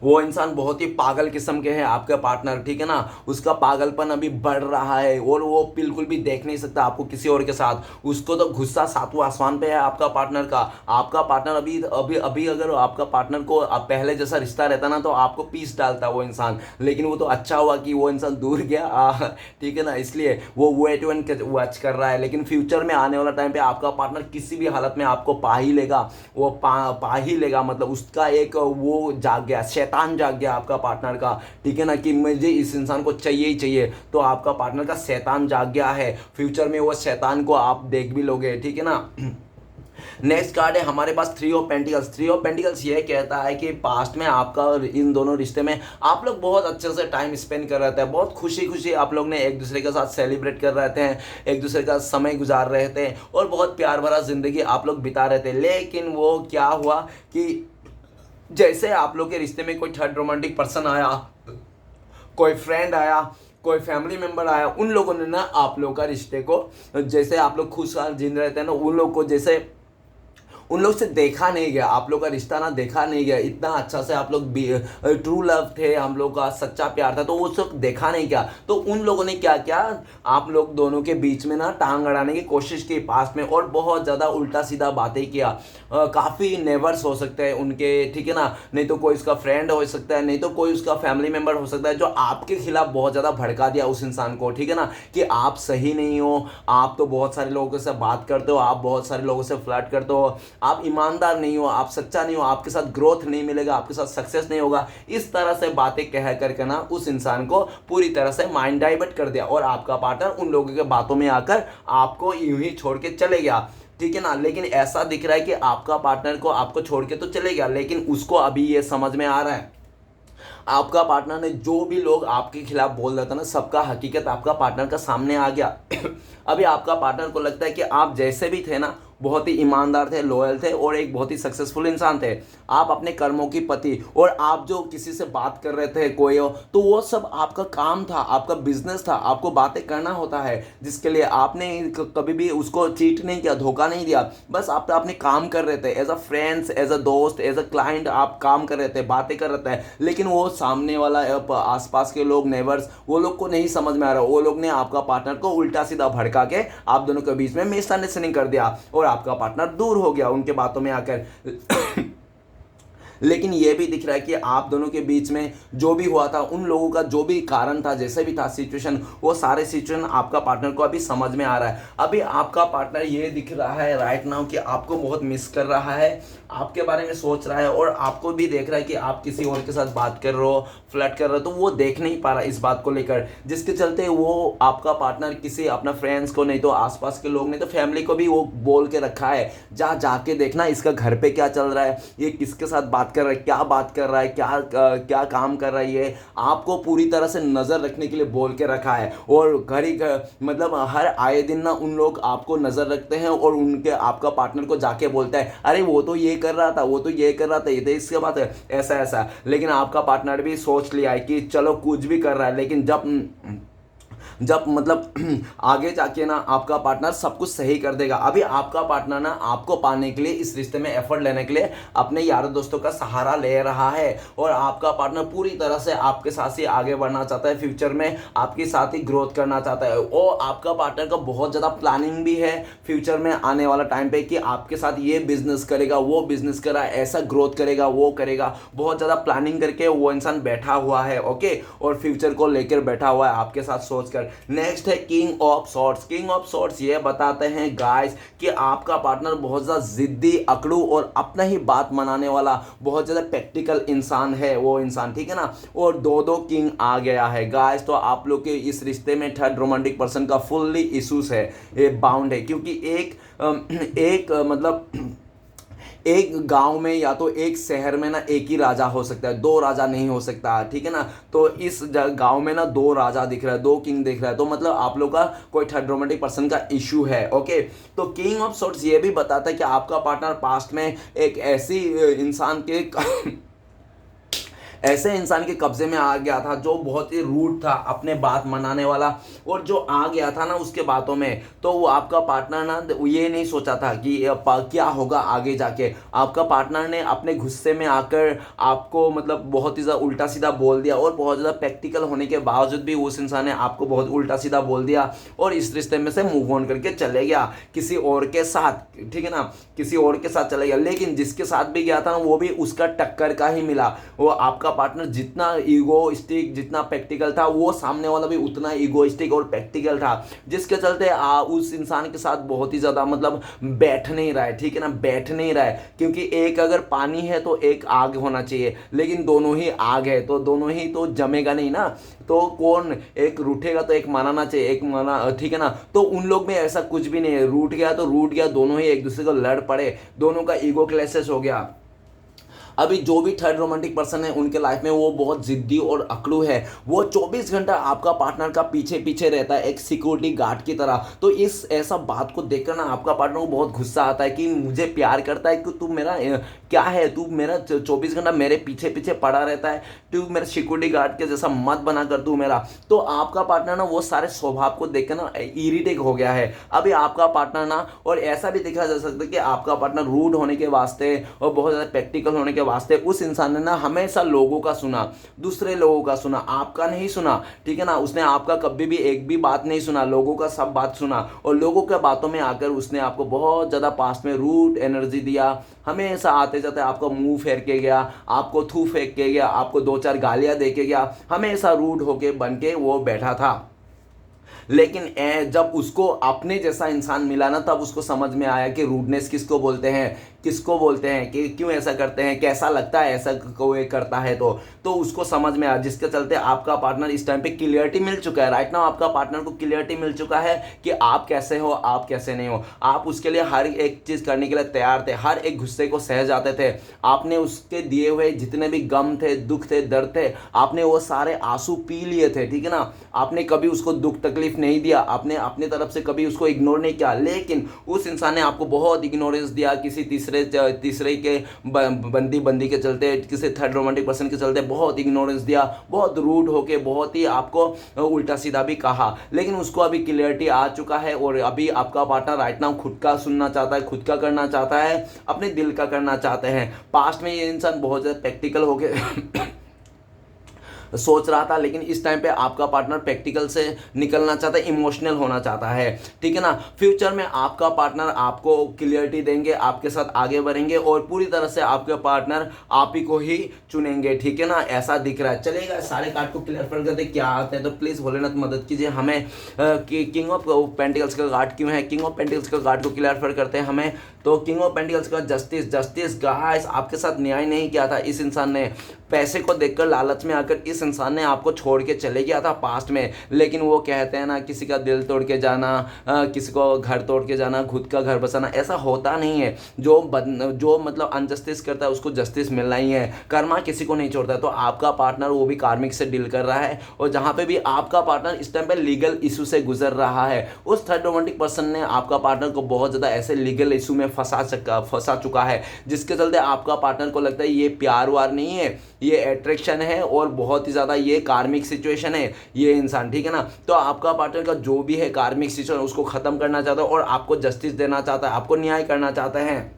वो इंसान बहुत ही पागल किस्म के हैं आपका पार्टनर, ठीक है ना, उसका पागलपन अभी बढ़ रहा है और वो बिल्कुल भी देख नहीं सकता आपको किसी और के साथ। उसको तो गुस्सा सातवां आसमान पे है आपका पार्टनर का। आपका पार्टनर अभी अभी अभी अगर आपका पार्टनर को पहले जैसा रिश्ता रहता ना तो आपको पीस डालता वो इंसान, लेकिन वो तो अच्छा हुआ कि वो इंसान दूर गया, ठीक है ना, इसलिए वो वेट एंड वॉच कर रहा है। लेकिन फ्यूचर में आने वाला टाइम पे आपका पार्टनर किसी भी हालत में आपको पा ही लेगा, वो पा ही लेगा, मतलब उसका एक वो जाग गया, शैतान जाग गया आपका पार्टनर का, ठीक है ना, कि मुझे इस इंसान को चाहिए ही चाहिए। तो आपका पार्टनर का शैतान जाग गया है, फ्यूचर में वो शैतान को आप देख भी लोगे, ठीक है ना। नेक्स्ट कार्ड है हमारे पास three of pentacles. Three of pentacles ये कहता है कि पास्ट में आपका और इन दोनों रिश्ते में आप लोग बहुत अच्छे से टाइम स्पेंड कर रहे थे, बहुत खुशी खुशी आप लोग ने एक दूसरे के साथ सेलिब्रेट कर रहे थे, एक दूसरे का समय गुजार रहे थे और बहुत प्यार भरा जिंदगी आप लोग बिता रहे थे। लेकिन वो क्या हुआ कि जैसे आप लोग के रिश्ते में कोई थर्ड रोमांटिक पर्सन आया, कोई फ्रेंड आया, कोई फैमिली मेंबर आया, उन लोगों ने ना आप लोग का रिश्ते को, जैसे आप लोग खुशहाल जिंदा रहते हैं ना, उन लोग को जैसे उन लोग से देखा नहीं गया, आप लोग का रिश्ता ना देखा नहीं गया, इतना अच्छा से आप लोग ट्रू लव थे, हम लोग का सच्चा प्यार था, तो वो सब देखा नहीं गया। तो उन लोगों ने क्या किया, आप लोग दोनों के बीच में ना टांग अड़ाने की कोशिश की पास में, और बहुत ज़्यादा उल्टा सीधा बातें किया। काफ़ी नेबर्स हो सकते हैं उनके, ठीक है ना, नहीं तो कोई उसका फ्रेंड हो सकता है, नहीं तो कोई उसका फैमिली मेंबर हो सकता है, जो आपके खिलाफ बहुत ज़्यादा भड़का दिया उस इंसान को, ठीक है ना, कि आप सही नहीं हो, आप तो बहुत सारे लोगों से बात करते हो, आप बहुत सारे लोगों से फ्लर्ट करते हो, आप ईमानदार नहीं हो, आप सच्चा नहीं हो, आपके साथ ग्रोथ नहीं मिलेगा, आपके साथ सक्सेस नहीं होगा। इस तरह से बातें कह करके ना उस इंसान को पूरी तरह से माइंड डाइवर्ट कर दिया, और आपका पार्टनर उन लोगों के बातों में आकर आपको यूं ही छोड़ के चले गया, ठीक है ना। लेकिन ऐसा दिख रहा है कि आपका पार्टनर को आपको छोड़ के तो चले गया, लेकिन उसको अभी ये समझ में आ रहा है, आपका पार्टनर ने जो भी लोग आपके खिलाफ बोल रहा था ना, सबका हकीकत आपका पार्टनर का सामने आ गया। अभी आपका पार्टनर को लगता है कि आप जैसे भी थे ना, बहुत ही ईमानदार थे, लॉयल थे, और एक बहुत ही सक्सेसफुल इंसान थे, आप अपने कर्मों की पति, और आप जो किसी से बात कर रहे थे कोई हो, तो वो सब आपका काम था, आपका बिजनेस था, आपको बातें करना होता है, जिसके लिए आपने कभी भी उसको चीट नहीं किया, धोखा नहीं दिया, बस आप अपने काम कर रहे थे, as a friends, as a दोस्त, एज अ क्लाइंट आप काम कर रहे थे, बातें कर रहे थे। लेकिन वो सामने वाला आसपास के लोग, नेबर्स, वो लोग को नहीं समझ में आ रहा, वो लोग ने आपका पार्टनर को उल्टा सीधा भड़का के आप दोनों के बीच में मिसअंडरस्टैंडिंग कर दिया, और आपका पार्टनर दूर हो गया उनके बातों में आकर। लेकिन यह भी दिख रहा है कि आप दोनों के बीच में जो भी हुआ था, उन लोगों का जो भी कारण था, जैसे भी था सिचुएशन, वो सारे सिचुएशन आपका पार्टनर को अभी समझ में आ रहा है। अभी आपका पार्टनर ये दिख रहा है राइट नाउ कि आपको बहुत मिस कर रहा है, आपके बारे में सोच रहा है, और आपको भी देख रहा है कि आप किसी और के साथ बात कर रहे हो, फ्लर्ट कर रहे हो, तो वो देख नहीं पा रहा इस बात को लेकर, जिसके चलते वो आपका पार्टनर किसी अपना फ्रेंड्स को, नहीं तो आसपास के लोग, नहीं तो फैमिली को भी वो बोल के रखा है, जाके देखना इसका घर पे क्या चल रहा है, ये किसके साथ बात कर रहा है, क्या बात कर रहा है, क्या काम कर रहा है, ये आपको पूरी तरह से नज़र रखने के लिए बोल के रखा है। और मतलब हर आए दिन ना उन लोग आपको नज़र रखते हैं, और उनके आपका पार्टनर को जाके बोलता है, अरे वो तो ये कर रहा था, वो तो ये कर रहा था, ये तो इसके बात है, ऐसा ऐसा। लेकिन आपका पार्टनर भी सोच लिया है कि चलो कुछ भी कर रहा है, लेकिन जब मतलब आगे जाके ना आपका पार्टनर सब कुछ सही कर देगा। अभी आपका पार्टनर ना आपको पाने के लिए, इस रिश्ते में एफर्ट लेने के लिए अपने यारों दोस्तों का सहारा ले रहा है, और आपका पार्टनर पूरी तरह से आपके साथ ही आगे बढ़ना चाहता है, फ्यूचर में आपके साथ ही ग्रोथ करना चाहता है। और आपका पार्टनर का बहुत ज़्यादा प्लानिंग भी है फ्यूचर में आने वाला टाइम पे, कि आपके साथ ये बिजनेस करेगा, वो बिजनेस करा, ऐसा ग्रोथ करेगा, वो करेगा, बहुत ज़्यादा प्लानिंग करके वो इंसान बैठा हुआ है, ओके, और फ्यूचर को लेकर बैठा हुआ है आपके साथ सोचकर। नेक्स्ट है king of swords. King of swords ये बताते हैं गाइस कि आपका पार्टनर बहुत ज़्यादा जिद्दी, अकड़ू, और अपना ही बात मनाने वाला, बहुत ज़्यादा प्रैक्टिकल इंसान है वो इंसान, ठीक है ना। और दो किंग आ गया है गाइस, तो आप लोग के इस रिश्ते में थर्ड रोमांटिक पर्सन का फुल्ली इशूज है, ये बाउंड है, क्योंकि मतलब एक गांव में या तो एक शहर में ना एक ही राजा हो सकता है, दो राजा नहीं हो सकता, ठीक है ना। तो इस गांव में ना दो राजा दिख रहा है, दो किंग दिख रहा है, तो मतलब आप लोग का कोई थर्ड रोमांटिक पर्सन का इशू है, ओके। तो किंग ऑफ सॉर्ड्स ये भी बताता है कि आपका पार्टनर पास्ट में एक ऐसी इंसान के ऐसे इंसान के कब्जे में आ गया था जो बहुत ही रूड था, अपने बात मनाने वाला, और जो आ गया था ना उसके बातों में, तो वो आपका पार्टनर ना ये नहीं सोचा था कि क्या होगा आगे जाके। आपका पार्टनर ने अपने गुस्से में आकर आपको मतलब बहुत ही ज़्यादा उल्टा सीधा बोल दिया, और बहुत ज़्यादा प्रैक्टिकल होने के बावजूद भी उस इंसान ने आपको बहुत उल्टा सीधा बोल दिया, और इस रिश्ते में से मूव ऑन करके चले गया किसी और के साथ, ठीक है ना, किसी और के साथ चले गया। लेकिन जिसके साथ भी गया था ना वो भी उसका टक्कर का ही मिला। वो आपका पार्टनर जितना ईगोइस्टिक, जितना प्रैक्टिकल था, वो सामने वाला भी उतना ईगोइस्टिक और प्रैक्टिकल था, जिसके चलते उस इंसान के साथ बहुत ही ज़्यादा मतलब बैठ नहीं रहा है, ठीक है ना, बैठ नहीं रहा है। क्योंकि एक अगर पानी है तो एक आग होना चाहिए, लेकिन दोनों ही आग है तो दोनों ही तो जमेगा नहीं ना, तो कौन एक रूठेगा तो एक मनाना चाहिए, एक मना, ठीक है ना। तो उन लोग में ऐसा कुछ भी नहीं है, रूठ गया तो रूठ गया, दोनों ही एक दूसरे को लड़ पड़े, दोनों का ईगो क्लैशेस हो गया। अभी जो भी थर्ड रोमांटिक पर्सन है उनके लाइफ में वो बहुत जिद्दी और अकड़ू है। वो 24 घंटा आपका पार्टनर का पीछे पीछे रहता है एक सिक्योरिटी गार्ड की तरह। तो इस ऐसा बात को देखकर ना आपका पार्टनर को बहुत गुस्सा आता है कि मुझे प्यार करता है कि तू मेरा क्या है, तू मेरा 24 घंटा मेरे पीछे पीछे पड़ा रहता है, तू मेरा सिक्योरिटी गार्ड के जैसा मत बना कर तू मेरा। तो आपका पार्टनर ना वो सारे स्वभाव को देखकर ना इरिटेट हो गया है अभी आपका पार्टनर ना। और ऐसा भी देखा जा सकता है कि आपका पार्टनर रूड होने के वास्ते और बहुत ज़्यादा प्रैक्टिकल होने के वास्ते उस इंसान ने ना हमेशा लोगों का सुना, दूसरे लोगों का सुना, आपका नहीं सुना। ठीक है ना, उसने आपका कभी भी एक भी बात नहीं सुना, लोगों का सब बात सुना और लोगों के बातों में आकर उसने आपको बहुत ज़्यादा पास्ट में रूड एनर्जी दिया। हमेशा आते जाते आपका मुंह फेर के गया, आपको थू फेंक के गया, आपको 2-4 गालियां दे के गया, हमेशा रूड होके बन के वो बैठा था। लेकिन जब उसको अपने जैसा इंसान मिला ना तब उसको समझ में आया कि रूडनेस किसको बोलते हैं, किसको बोलते हैं, कि क्यों ऐसा करते हैं, कैसा लगता है ऐसा कोई करता है। तो उसको समझ में आया, जिसके चलते आपका पार्टनर इस टाइम पे क्लियरिटी मिल चुका है। राइट नाउ आपका पार्टनर को क्लियरिटी मिल चुका है कि आप कैसे हो, आप कैसे नहीं हो। आप उसके लिए हर एक चीज़ करने के लिए तैयार थे, हर एक गुस्से को सह जाते थे। आपने उसके दिए हुए जितने भी गम थे, दुख थे, दर्द थे, आपने वो सारे आंसू पी लिए थे। ठीक है ना, आपने कभी उसको दुख तकलीफ नहीं दिया, आपने अपनी तरफ से कभी उसको इग्नोर नहीं किया। लेकिन उस इंसान ने आपको बहुत इग्नोरेंस दिया, किसी तीसरे के बंदी के चलते, किसी थर्ड रोमांटिक पर्सन के चलते बहुत इग्नोरेंस दिया, बहुत रूड होके बहुत ही आपको उल्टा सीधा भी कहा। लेकिन उसको अभी क्लियरिटी आ चुका है और अभी आपका पार्टनर राइट नाउ खुद का सुनना चाहता है, खुद का करना चाहता है, अपने दिल का करना चाहते हैं। पास्ट में ये इंसान बहुत ज़्यादा प्रैक्टिकल हो गए सोच रहा था, लेकिन इस टाइम पे आपका पार्टनर प्रैक्टिकल से निकलना चाहता है, इमोशनल होना चाहता है। ठीक है ना, फ्यूचर में आपका पार्टनर आपको क्लियरिटी देंगे, आपके साथ आगे बढ़ेंगे और पूरी तरह से आपके पार्टनर आप ही को ही चुनेंगे। ठीक है ना, ऐसा दिख रहा है। चलेगा, सारे कार्ड को क्लियर करते क्या आते हैं, तो प्लीज़ भोलेनाथ मदद कीजिए हमें। किंग ऑफ पेंटिकल्स का कार्ड क्यों है, किंग ऑफ पेंटिकल्स का कार्ड को क्लियर करते हैं हमें। तो किंग ऑफ पेंटिकल्स का जस्टिस गाइस, आपके साथ न्याय नहीं किया था इस इंसान ने। पैसे को देखकर लालच में आकर इस इंसान ने आपको छोड़ के चले गया था पास्ट में। लेकिन वो कहते हैं ना, किसी का दिल तोड़ के जाना, किसी को घर तोड़ के जाना, खुद का घर बसाना, ऐसा होता नहीं है। जो मतलब अनजस्टिस करता है उसको जस्टिस मिलना ही है। कर्मा किसी को नहीं छोड़ता। तो आपका पार्टनर वो भी कार्मिक से डील कर रहा है और जहाँ पे भी आपका पार्टनर इस टाइम पे लीगल इशू से गुजर रहा है, उस थर्ड रोमांटिक पर्सन ने आपका पार्टनर को बहुत ज़्यादा ऐसे लीगल इशू में फंसा चुका है, जिसके चलते आपका पार्टनर को लगता है ये प्यार वार नहीं है, ये अट्रैक्शन है और बहुत ही ज़्यादा ये कार्मिक सिचुएशन है ये इंसान। ठीक है ना, तो आपका पार्टनर का जो भी है कार्मिक सिचुएशन उसको ख़त्म करना चाहता है और आपको जस्टिस देना चाहता है, आपको न्याय करना चाहता है।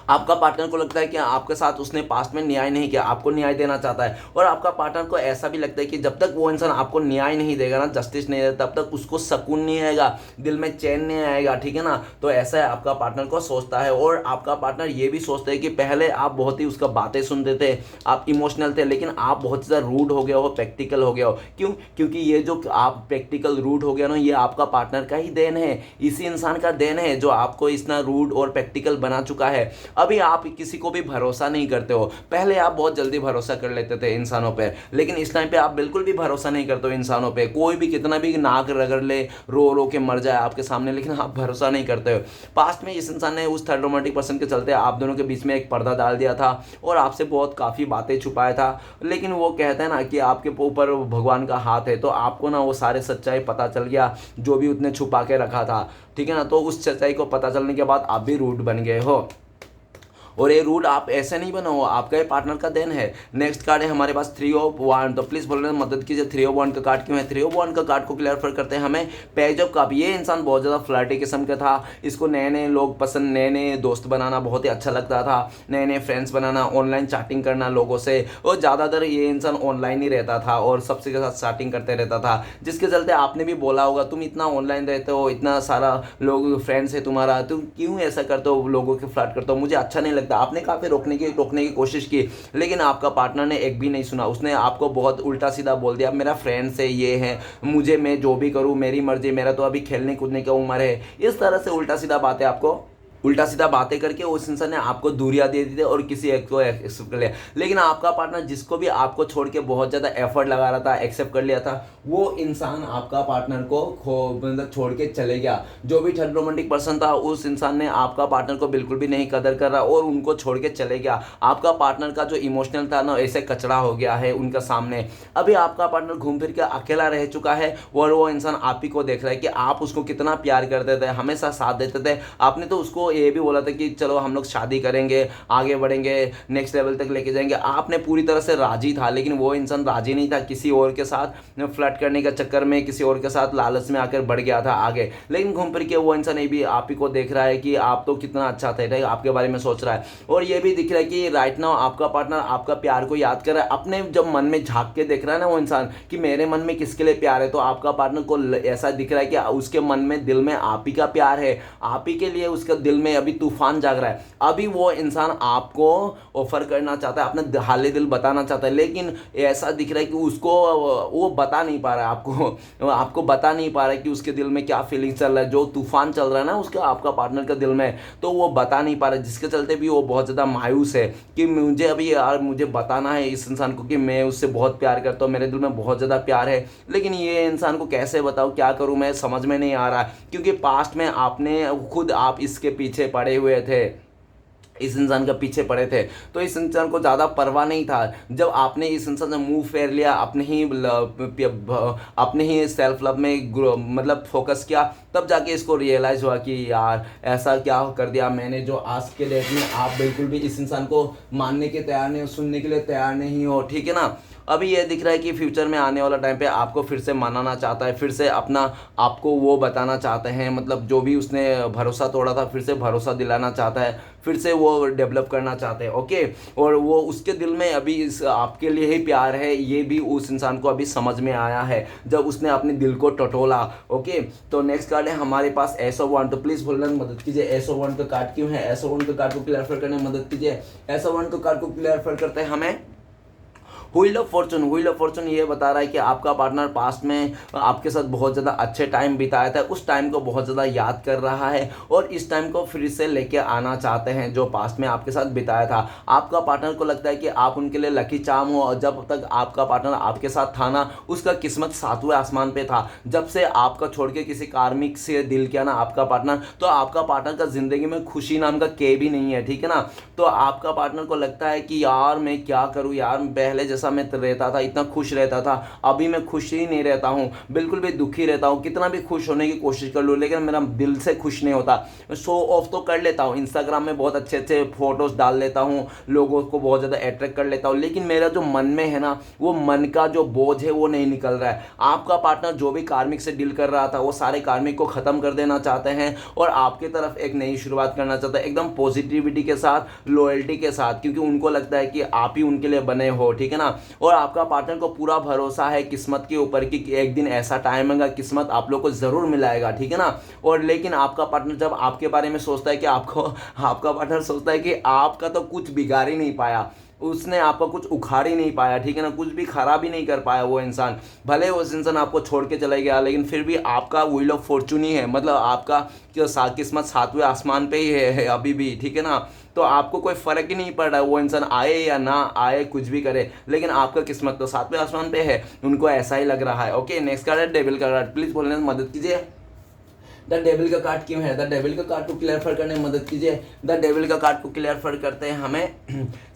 आपका पार्टनर को लगता है कि आपके साथ उसने पास्ट में न्याय नहीं किया, आपको न्याय देना चाहता है। और आपका पार्टनर को ऐसा भी लगता है कि जब तक वो इंसान आपको न्याय नहीं देगा ना, जस्टिस नहीं देगा, तब तक उसको सुकून नहीं आएगा, दिल में चैन नहीं आएगा। ठीक है ना, तो ऐसा है आपका पार्टनर को सोचता है। और आपका पार्टनर ये भी सोचता है कि पहले आप बहुत ही उसका बातें सुनते थे, आप इमोशनल थे, लेकिन आप बहुत ज़्यादा रूड हो गए हो, प्रैक्टिकल हो गए हो। क्यों? क्योंकि ये जो आप प्रैक्टिकल रूड हो गया ना, ये आपका पार्टनर का ही देन है, इसी इंसान का देन है जो आपको इतना रूड और प्रैक्टिकल बना चुका है। अभी आप किसी को भी भरोसा नहीं करते हो। पहले आप बहुत जल्दी भरोसा कर लेते थे इंसानों पे, लेकिन इस टाइम पे आप बिल्कुल भी भरोसा नहीं करते हो इंसानों पे। कोई भी कितना भी नाक रगड़ ले, रो रो के मर जाए आपके सामने, लेकिन आप भरोसा नहीं करते हो। पास्ट में इस इंसान ने उस थर्ड रोमांटिक पर्सन के चलते आप दोनों के बीच में एक पर्दा डाल दिया था और आपसे बहुत काफ़ी बातें छुपाया था। लेकिन वो कहते हैं ना कि आपके ऊपर भगवान का हाथ है, तो आपको ना वो सारे सच्चाई पता चल गया जो भी उसने छुपा के रखा था। ठीक है ना, तो उस सच्चाई को पता चलने के बाद आप भी रूड बन गए हो। और ये रूल आप ऐसे नहीं बनाओ, आपका ये पार्टनर का देन है। नेक्स्ट कार्ड है हमारे पास 3 ऑफ वांड। तो प्लीज़ बोलने में मदद कीजिए, 3 ऑफ वांड का कार्ड क्यों है। 3 ऑफ वांड का कार्ड को क्लियर करते हैं हमें। पेज ऑफ कप, ये इंसान बहुत ज़्यादा फ्लर्टी किस्म का था, इसको नए नए लोग पसंद, नए नए दोस्त बनाना बहुत ही अच्छा लगता था, नए नए फ्रेंड्स बनाना, ऑनलाइन चैटिंग करना लोगों से। और ज़्यादातर ये इंसान ऑनलाइन ही रहता था और सबसे के साथ चैटिंग करते रहता था, जिसके चलते आपने भी बोला होगा तुम इतना ऑनलाइन रहते हो, इतना सारा लोग फ्रेंड्स है तुम्हारा, तुम क्यों ऐसा करते हो, लोगों के फ्लर्ट करते हो, मुझे अच्छा नहीं लगता। आपने काफ़ी रोकने की कोशिश की, लेकिन आपका पार्टनर ने एक भी नहीं सुना। उसने आपको बहुत उल्टा सीधा बोल दिया, मेरा फ्रेंड से ये है, मुझे, मैं जो भी करूँ मेरी मर्जी, मेरा तो अभी खेलने कूदने की उम्र है। इस तरह से उल्टा सीधा बातें आपको उल्टा सीधा बातें करके उस इंसान ने आपको दूरियां दे दी थी और किसी एक को एक्सेप्ट कर लिया। लेकिन आपका पार्टनर जिसको भी आपको छोड़ के बहुत ज़्यादा एफर्ट लगा रहा था, एक्सेप्ट कर लिया था, वो इंसान आपका पार्टनर को मतलब छोड़ के चले गया। जो भी थर्ड रोमांटिक पर्सन था उस इंसान ने आपका पार्टनर को बिल्कुल भी नहीं कदर कर रहा और उनको छोड़ के चले गया। आपका पार्टनर का जो इमोशनल था ना, ऐसे कचरा हो गया है उनका सामने। अभी आपका पार्टनर घूम फिर के अकेला रह चुका है और वो इंसान आप ही को देख रहा है कि आप उसको कितना प्यार करते थे, हमेशा साथ देते थे। आपने तो उसको ये भी बोला था कि चलो हम लोग शादी करेंगे, आगे बढ़ेंगे, नेक्स्ट लेवल तक लेके जाएंगे। आपने पूरी तरह से राजी था, लेकिन वो इंसान राजी नहीं था। किसी और के साथ फ्लर्ट करने के चक्कर में, किसी और के साथ लालच में आकर बढ़ गया था आगे। लेकिन घूम फिर के वो इंसान ये भी आप ही को देख रहा है कि आप तो कितना अच्छा थे, आपके बारे में सोच रहा है। और ये भी दिख रहा है कि राइट नाउ आपका पार्टनर आपका प्यार को याद कर रहा है। अपने जब मन में झांक के देख रहा है ना वो इंसान कि मेरे मन में किसके लिए प्यार है, तो आपका पार्टनर को ऐसा दिख रहा है कि उसके मन में, दिल में आप ही का प्यार है। आप ही के लिए उसका दिल में अभी तूफान जाग रहा है। अभी वो इंसान आपको ऑफर करना चाहता है, अपना हाले दिल बताना चाहता है, लेकिन ऐसा दिख रहा है कि उसको वो बता नहीं पा रहा है, आपको बता नहीं पा रहा है कि उसके दिल में क्या फीलिंग चल रहा है। जो तूफान चल रहा है ना उसका, आपका पार्टनर का दिल में, तो वो बता नहीं पा रहा है, जिसके चलते भी वो बहुत ज़्यादा मायूस है कि मुझे अभी यार मुझे बताना है इस इंसान को कि मैं उससे बहुत प्यार करता हूँ, मेरे दिल में बहुत ज़्यादा प्यार है, लेकिन ये इंसान को कैसे बताऊँ, क्या करूँ, मैं समझ में नहीं आ रहा। क्योंकि पास्ट में आपने खुद आप इसके पीछे पड़े हुए थे, इस इंसान के पीछे पड़े थे, तो इस इंसान को ज़्यादा परवाह नहीं था। जब आपने इस इंसान से मुंह फेर लिया, अपने ही सेल्फ लव में मतलब फोकस किया, तब जाके इसको रियलाइज़ हुआ कि यार ऐसा क्या कर दिया मैंने, जो आज के डेट में आप बिल्कुल भी इस इंसान को मानने के तैयार नहीं हो, सुनने के लिए तैयार नहीं हो, ठीक है ना। अभी ये दिख रहा है कि फ्यूचर में आने वाला टाइम पे आपको फिर से मनाना चाहता है, फिर से अपना आपको वो बताना चाहते हैं, मतलब जो भी उसने भरोसा तोड़ा था फिर से भरोसा दिलाना चाहता है, फिर से वो डेवलप करना चाहते हैं, ओके। और वो उसके दिल में अभी इस आपके लिए ही प्यार है, ये भी उस इंसान को अभी समझ में आया है जब उसने अपने दिल को टटोला, ओके। तो नेक्स्ट कार्ड है हमारे पास एस ऑफ वन। तो प्लीज़ बोलना मदद कीजिए, एस ऑफ वन का कार्ड क्यों है, एस ऑफ वन का कार्ड को क्लियर करने में मदद कीजिए। एस ऑफ वन का कार्ड को क्लियर करते हैं हमें wheel of Fortune. Wheel of Fortune ये बता रहा है कि आपका पार्टनर पास्ट में आपके साथ बहुत ज़्यादा अच्छे टाइम बिताया था, उस टाइम को बहुत ज़्यादा याद कर रहा है और इस टाइम को फिर से लेके आना चाहते हैं जो पास्ट में आपके साथ बिताया था। आपका पार्टनर को लगता है कि आप उनके लिए लकी चार्म हो, और जब तक आपका पार्टनर आपके साथ था ना, उसका किस्मत सातवें आसमान पे था। जब से आपका छोड़ के किसी कार्मिक से दिल किया ना आपका पार्टनर, तो आपका पार्टनर का ज़िंदगी में खुशी नाम का के भी नहीं है, ठीक है ना। तो आपका पार्टनर को लगता है कि यार मैं क्या करूँ यार, पहले जैसा मैं रहता था, इतना खुश रहता था, अभी मैं खुश ही नहीं रहता हूँ, बिल्कुल भी दुखी रहता हूँ। कितना भी खुश होने की कोशिश कर लूँ लेकिन मेरा दिल से खुश नहीं होता। शो ऑफ तो कर लेता हूँ, इंस्टाग्राम में बहुत अच्छे अच्छे फोटोज डाल लेता हूँ, लोगों को बहुत ज़्यादा अट्रैक्ट कर लेता हूँ, लेकिन मेरा जो मन में है ना, वो मन का जो बोझ है वो नहीं निकल रहा है। आपका पार्टनर जो भी कार्मिक से डील कर रहा था वो सारे कार्मिक को ख़त्म कर देना चाहते हैं और आपकी तरफ एक नई शुरुआत करना चाहते हैं, एकदम पॉजिटिविटी के साथ, लॉयल्टी के साथ, क्योंकि उनको लगता है कि आप ही उनके लिए बने हो, ठीक है ना। और आपका पार्टनर को पूरा भरोसा है किस्मत के ऊपर कि एक दिन ऐसा टाइम आएगा, किस्मत आप लोग को ज़रूर मिलाएगा, ठीक है ना। और लेकिन आपका पार्टनर जब आपके बारे में सोचता है कि आपका पार्टनर सोचता है कि आपका तो कुछ बिगाड़ ही नहीं पाया, उसने आपका कुछ उखाड़ ही नहीं पाया, ठीक है ना, कुछ भी खराब ही नहीं कर पाया वो इंसान। भले उस इंसान आपको छोड़ के चला गया, लेकिन फिर भी आपका व्हील ऑफ फॉर्चून ही है, मतलब आपका जो किस्मत सातवें आसमान पे ही है अभी भी, ठीक है ना। तो आपको कोई फ़र्क ही नहीं पड़ रहा है वो इंसान आए या ना आए, कुछ भी करे, लेकिन आपका किस्मत तो सातवें आसमान पे है, उनको ऐसा ही लग रहा है, ओके। नेक्स्ट कार्ड है डेविल का कार्ड। प्लीज़ बोलने में मदद कीजिए, द डेविल का कार्ड क्यों है, द डेविल का कार्ड को क्लियर करने में मदद कीजिए। द डेविल का कार्ड को क्लियर करते हैं हमें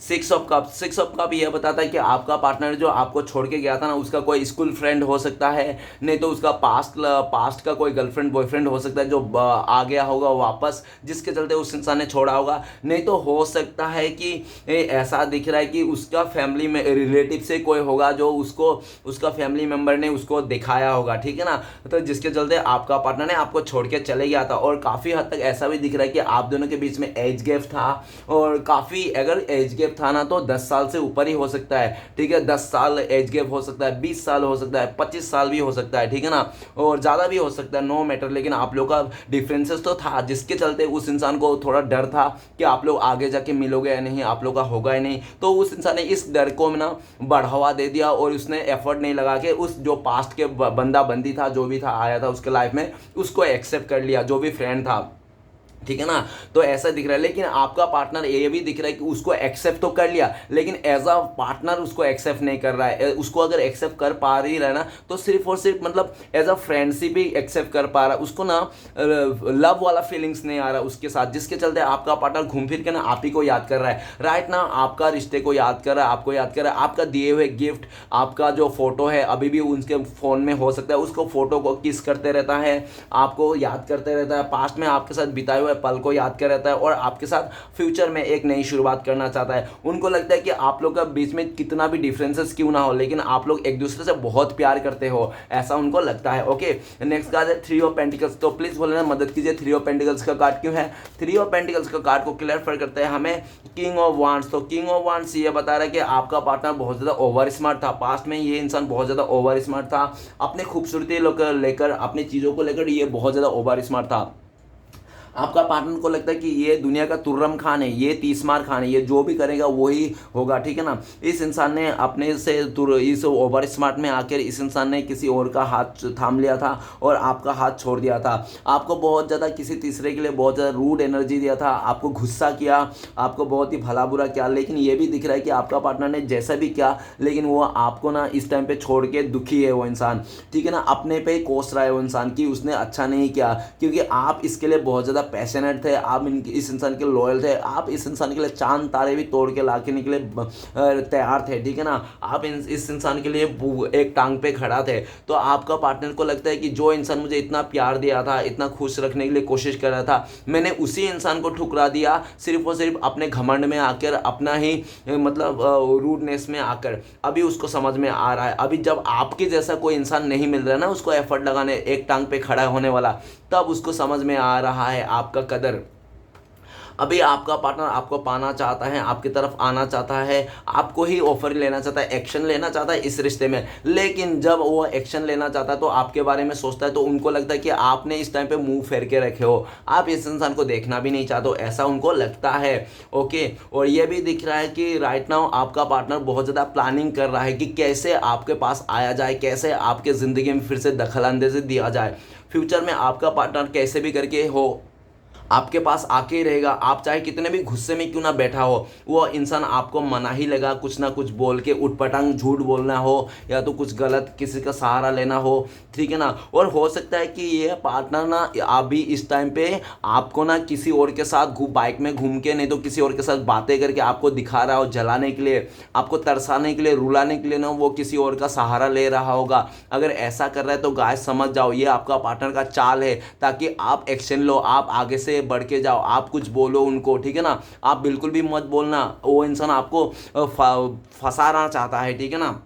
six of cup. Six of cup ये बताता है कि आपका पार्टनर जो आपको छोड़ के गया था ना, उसका कोई स्कूल फ्रेंड हो सकता है, नहीं तो उसका पास्ट का कोई गर्लफ्रेंड बॉयफ्रेंड हो सकता है जो आ गया होगा वापस, जिसके चलते उस इंसान ने छोड़ा होगा। नहीं तो हो सकता है कि ऐसा दिख रहा है कि उसका फैमिली में रिलेटिव से कोई होगा जो उसका फैमिली मेम्बर ने उसको दिखाया होगा, ठीक है ना। तो जिसके चलते आपका पार्टनर ने आपको छोड़ के चले गया था। और काफ़ी हद तक ऐसा भी दिख रहा है कि आप दोनों के बीच में एज गैप था, और काफ़ी अगर एज गैप था ना तो 10 साल से ऊपर ही हो सकता है, ठीक है। 10 साल एज गैप हो सकता है, 20 साल हो सकता है, 25 साल भी हो सकता है, ठीक है ना, और ज़्यादा भी हो सकता है, नो मैटर। लेकिन आप लोग का डिफरेंसेस तो था, जिसके चलते उस इंसान को थोड़ा डर था कि आप लोग आगे जाके मिलोगे या नहीं, आप लोग का होगा या नहीं। तो उस इंसान ने इस डर को ना बढ़ावा दे दिया और उसने एफर्ट नहीं लगा के उस जो पास्ट के बंदा बंदी था, जो भी था आया था उसके लाइफ में, उसको एक्सेप्ट कर लिया, जो भी फ्रेंड था ठीक है ना। तो ऐसा दिख रहा है, लेकिन आपका पार्टनर ये भी दिख रहा है कि उसको एक्सेप्ट तो कर लिया, लेकिन एज अ पार्टनर उसको एक्सेप्ट नहीं कर रहा है। उसको अगर एक्सेप्ट कर पा रही रहा है ना, तो सिर्फ और सिर्फ मतलब एज अ फ्रेंडशिप ही एक्सेप्ट कर पा रहा है, उसको ना लव वाला फीलिंग्स नहीं आ रहा उसके साथ, जिसके चलते आपका पार्टनर घूम फिर के ना आप ही को याद कर रहा है। राइट ना, आपका रिश्ते को याद कर रहा है, आपको याद कर रहा है, आपका दिए हुए गिफ्ट, आपका जो फोटो है अभी भी उनके फोन में हो सकता है, उसको फोटो को किस करते रहता है, आपको याद करते रहता है, पास्ट में आपके साथ बिताए हुए पल को याद कर रहता है, और आपके साथ फ्यूचर में एक नई शुरुआत करना चाहता है। उनको लगता है कि आप लोग का बीच में कितना भी डिफरेंसेस क्यों ना हो, लेकिन आप लोग एक दूसरे से बहुत प्यार करते हो, ऐसा उनको लगता है। ओके, नेक्स्ट कार्ड है थ्री ऑफ पेंटिकल्स। तो प्लीज बोलना मदद कीजिए, थ्री ऑफ पेंटिकल्स का कार्ड क्यों है। थ्री ऑफ पेंटिकल्स का कार्ड को क्लियर करते हैं हमें किंग ऑफ वांड्स। तो किंग ऑफ वांड्स ये बता रहा है कि आपका पार्टनर बहुत ज्यादा ओवर स्मार्ट था, पास्ट में ये इंसान बहुत ज्यादा ओवर स्मार्ट था, अपने खूबसूरती लेकर, अपनी चीजों को लेकर ये बहुत ज्यादा ओवर स्मार्ट था। आपका पार्टनर को लगता है कि ये दुनिया का तुर्रम खान है, ये तीसमार खान है, ये जो भी करेगा वही होगा, ठीक है ना। इस इंसान ने अपने से इस ओवर स्मार्ट में आकर इस इंसान ने किसी और का हाथ थाम लिया था और आपका हाथ छोड़ दिया था। आपको बहुत ज़्यादा किसी तीसरे के लिए बहुत ज़्यादा रूड एनर्जी दिया था, आपको गुस्सा किया, आपको बहुत ही भला बुरा किया, लेकिन ये भी दिख रहा है कि आपका पार्टनर ने जैसा भी किया, लेकिन वो आपको ना इस टाइम पे छोड़ के दुखी है वो इंसान, ठीक है ना। अपने पे ही कोस रहा है वो इंसान कि उसने अच्छा नहीं किया, क्योंकि आप इसके लिए बहुत ज़्यादा पैशनेट थे, आप इस इंसान के लॉयल थे, आप इस इंसान के लिए चांद तारे भी तोड़ के ला के निकले तैयार थे, ठीक है ना। आप इस इंसान के लिए एक टांग पे खड़ा थे। तो आपका पार्टनर को लगता है कि जो इंसान मुझे इतना प्यार दिया था, इतना खुश रखने के लिए कोशिश कर रहा था, मैंने उसी इंसान को ठुकरा दिया सिर्फ और सिर्फ अपने घमंड में आकर, अपना ही मतलब रूडनेस में आकर। अभी उसको समझ में आ रहा है, अभी जब आपके जैसा कोई इंसान नहीं मिल रहा है ना उसको एफर्ट लगाने, एक टांग पे खड़ा होने वाला, तब उसको समझ में आ रहा है आपका कदर। अभी आपका पार्टनर आपको पाना चाहता है, आपकी तरफ आना चाहता है, आपको ही ऑफर लेना चाहता है, एक्शन लेना चाहता है इस रिश्ते में, लेकिन जब वो एक्शन लेना चाहता है तो आपके बारे में सोचता है, तो उनको लगता है कि आपने इस टाइम पे मुंह फेर के रखे हो, आप इस इंसान को देखना भी नहीं चाहते हो, ऐसा उनको लगता है। ओके, और ये भी दिख रहा है कि राइट नाउ आपका पार्टनर बहुत ज़्यादा प्लानिंग कर रहा है कि कैसे आपके पास आया जाए, कैसे आपके ज़िंदगी में फिर से दखल अंदाजी दिया जाए। फ्यूचर में आपका पार्टनर कैसे भी करके हो आपके पास आके ही रहेगा, आप चाहे कितने भी गुस्से में क्यों ना बैठा हो, वो इंसान आपको मना ही लगा, कुछ ना कुछ बोल के उटपटांग झूठ बोलना हो या तो कुछ गलत किसी का सहारा लेना हो, ठीक है ना। और हो सकता है कि ये पार्टनर ना अभी इस टाइम पे आपको ना किसी और के साथ बाइक में घूम के, नहीं तो किसी और के साथ बातें करके आपको दिखा रहा हो, जलाने के लिए, आपको तरसाने के लिए, रुलाने के लिए ना वो किसी और का सहारा ले रहा होगा। अगर ऐसा कर रहा है तो गाइस समझ जाओ ये आपका पार्टनर का चाल है, ताकि आप एक्शन लो, आप आगे से बढ़ के जाओ, आप कुछ बोलो उनको, ठीक है ना। आप बिल्कुल भी मत बोलना, वो इंसान आपको फंसाना चाहता है, ठीक है ना।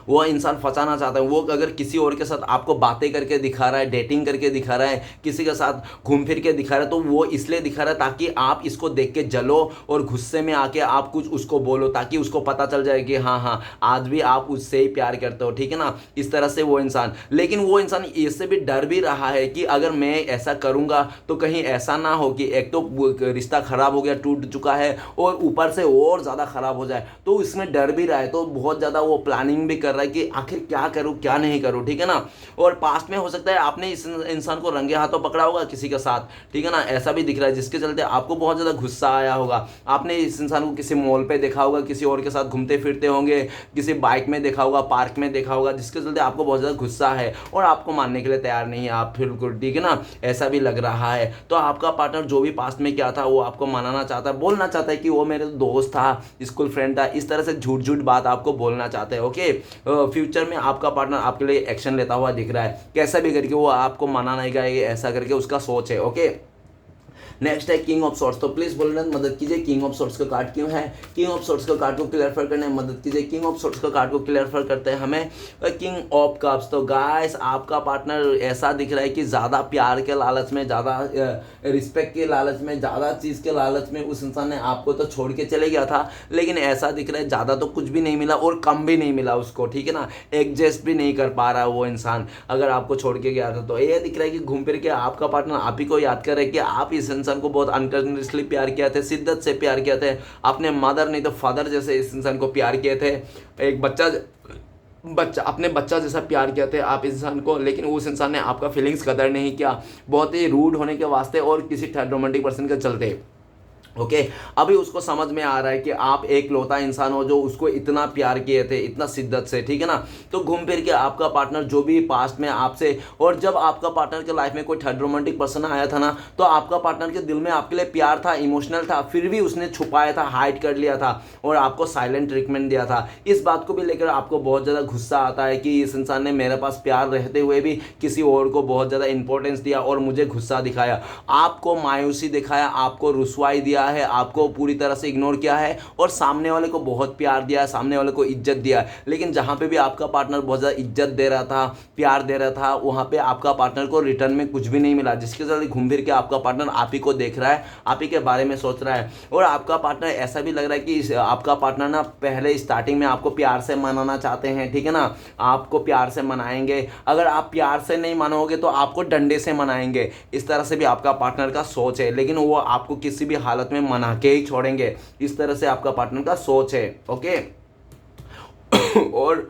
वो इंसान फंसाना चाहता है, वो अगर किसी और के साथ आपको बातें करके दिखा रहा है, डेटिंग करके दिखा रहा है, किसी के साथ घूम फिर के दिखा रहा है, तो वो इसलिए दिखा रहा है ताकि आप इसको देख के जलो और गुस्से में आके आप कुछ उसको बोलो, ताकि उसको पता चल जाए कि हाँ हाँ आज भी आप उससे ही प्यार करते हो, ठीक है ना। इस तरह से वो इंसान, लेकिन वो इंसान इससे भी डर भी रहा है कि अगर मैं ऐसा करूँगा तो कहीं ऐसा ना हो कि एक तो रिश्ता खराब हो गया, टूट चुका है, और ऊपर से और ज़्यादा खराब हो जाए, तो इसमें डर भी रहा है, तो बहुत ज़्यादा वो प्लानिंग भी कर रहा है कि आखिर क्या करूं क्या नहीं करूं, ठीक है ना। और पास्ट में हो सकता है आपने इस इंसान को रंगे हाथों पकड़ा होगा किसी के साथ, ठीक है ना, ऐसा भी दिख रहा है, जिसके चलते आपको बहुत ज़्यादा गुस्सा आया होगा। आपने इस इंसान को किसी मॉल पे देखा होगा, किसी और के साथ घूमते फिरते होंगे, किसी बाइक में देखा होगा, पार्क में देखा होगा, जिसके चलते आपको बहुत ज़्यादा गुस्सा है और आपको मानने के लिए तैयार नहीं है आप, बिल्कुल, ठीक है ना, ऐसा भी लग रहा है। तो आपका पार्टनर जो भी पास्ट में किया था वो आपको मनाना चाहता है, बोलना चाहता है कि वो मेरे दोस्त था, स्कूल फ्रेंड था, इस तरह से झूठ झूठ बात आपको बोलना चाहते हैं। ओके, फ्यूचर में आपका पार्टनर आपके लिए एक्शन लेता हुआ दिख रहा है, कैसा भी करके वो आपको मना नहीं करेगा, ऐसा करके उसका सोच है। ओके, नेक्स्ट है किंग ऑफ सॉर्ड्स। तो प्लीज बोलना मदद कीजिए किंग ऑफ सॉर्ड्स का कार्ड क्यों है। किंग ऑफ सॉर्ड्स का कार्ड को क्लियर करने में मदद कीजिए। किंग ऑफ सॉर्ड्स का कार्ड को क्लियर करते हैं हमें किंग ऑफ कप्स। तो गाइस आपका पार्टनर ऐसा दिख रहा है कि ज़्यादा प्यार के लालच में, ज़्यादा रिस्पेक्ट के लालच में, ज़्यादा चीज़ के लालच में उस इंसान ने आपको तो छोड़ के चले गया था, लेकिन ऐसा दिख रहा है ज़्यादा तो कुछ भी नहीं मिला और कम भी नहीं मिला उसको, ठीक है ना, एडजस्ट भी नहीं कर पा रहा वो इंसान अगर आपको छोड़ के गया था। तो ये दिख रहा है कि घूम फिर के आपका पार्टनर आप ही को याद कर रहे हैं कि आप इस इंसान को बहुत अनकंडीशनली प्यार किया थे, शिद्दत से प्यार किया थे, अपने मदर नहीं तो फादर जैसे इस इंसान को प्यार किए थे, एक बच्चा बच्चा अपने बच्चा जैसा प्यार किया था आप इंसान को, लेकिन उस इंसान ने आपका फीलिंग्स कदर नहीं किया, बहुत ही रूड होने के वास्ते और किसी थर्ड रोमांटिक पर्सन के चलते। ओके अभी उसको समझ में आ रहा है कि आप एक लौता इंसान हो जो उसको इतना प्यार किए थे, इतना शिद्दत से, ठीक है ना। तो घूम फिर के आपका पार्टनर जो भी पास्ट में आपसे, और जब आपका पार्टनर के लाइफ में कोई थर्ड रोमांटिक पर्सन आया था ना, तो आपका पार्टनर के दिल में आपके लिए प्यार था, इमोशनल था, फिर भी उसने छुपाया था, हाइड कर लिया था और आपको साइलेंट ट्रीटमेंट दिया था। इस बात को भी लेकर आपको बहुत ज़्यादा गुस्सा आता है कि इस इंसान ने मेरे पास प्यार रहते हुए भी किसी और को बहुत ज़्यादा इंपॉर्टेंस दिया और मुझे गुस्सा दिखाया, आपको मायूसी दिखाया, आपको रुसवाई दिया है, आपको पूरी तरह से इग्नोर किया है और सामने वाले को बहुत प्यार दिया है, सामने वाले को इज्जत दिया है। लेकिन जहाँ पे भी आपका पार्टनर बहुत ज़्यादा इज्जत दे रहा था, प्यार दे रहा था, वहाँ पे आपका पार्टनर को रिटर्न में कुछ भी नहीं मिला, जिसके चलते घूम फिर के आपका पार्टनर आप ही को देख रहा है, आप ही के बारे में सोच रहा है। और आपका पार्टनर ऐसा भी लग रहा है कि आपका पार्टनर ना पहले स्टार्टिंग में आपको प्यार से मनाना चाहते हैं, ठीक है ना, आपको प्यार से मनाएंगे, अगर आप प्यार से नहीं मानोगे तो आपको डंडे से मनाएंगे, इस तरह से भी आपका पार्टनर का सोच है। लेकिन वो आपको किसी भी हालत में मना के ही छोड़ेंगे, इस तरह से आपका पार्टनर का सोच है। ओके और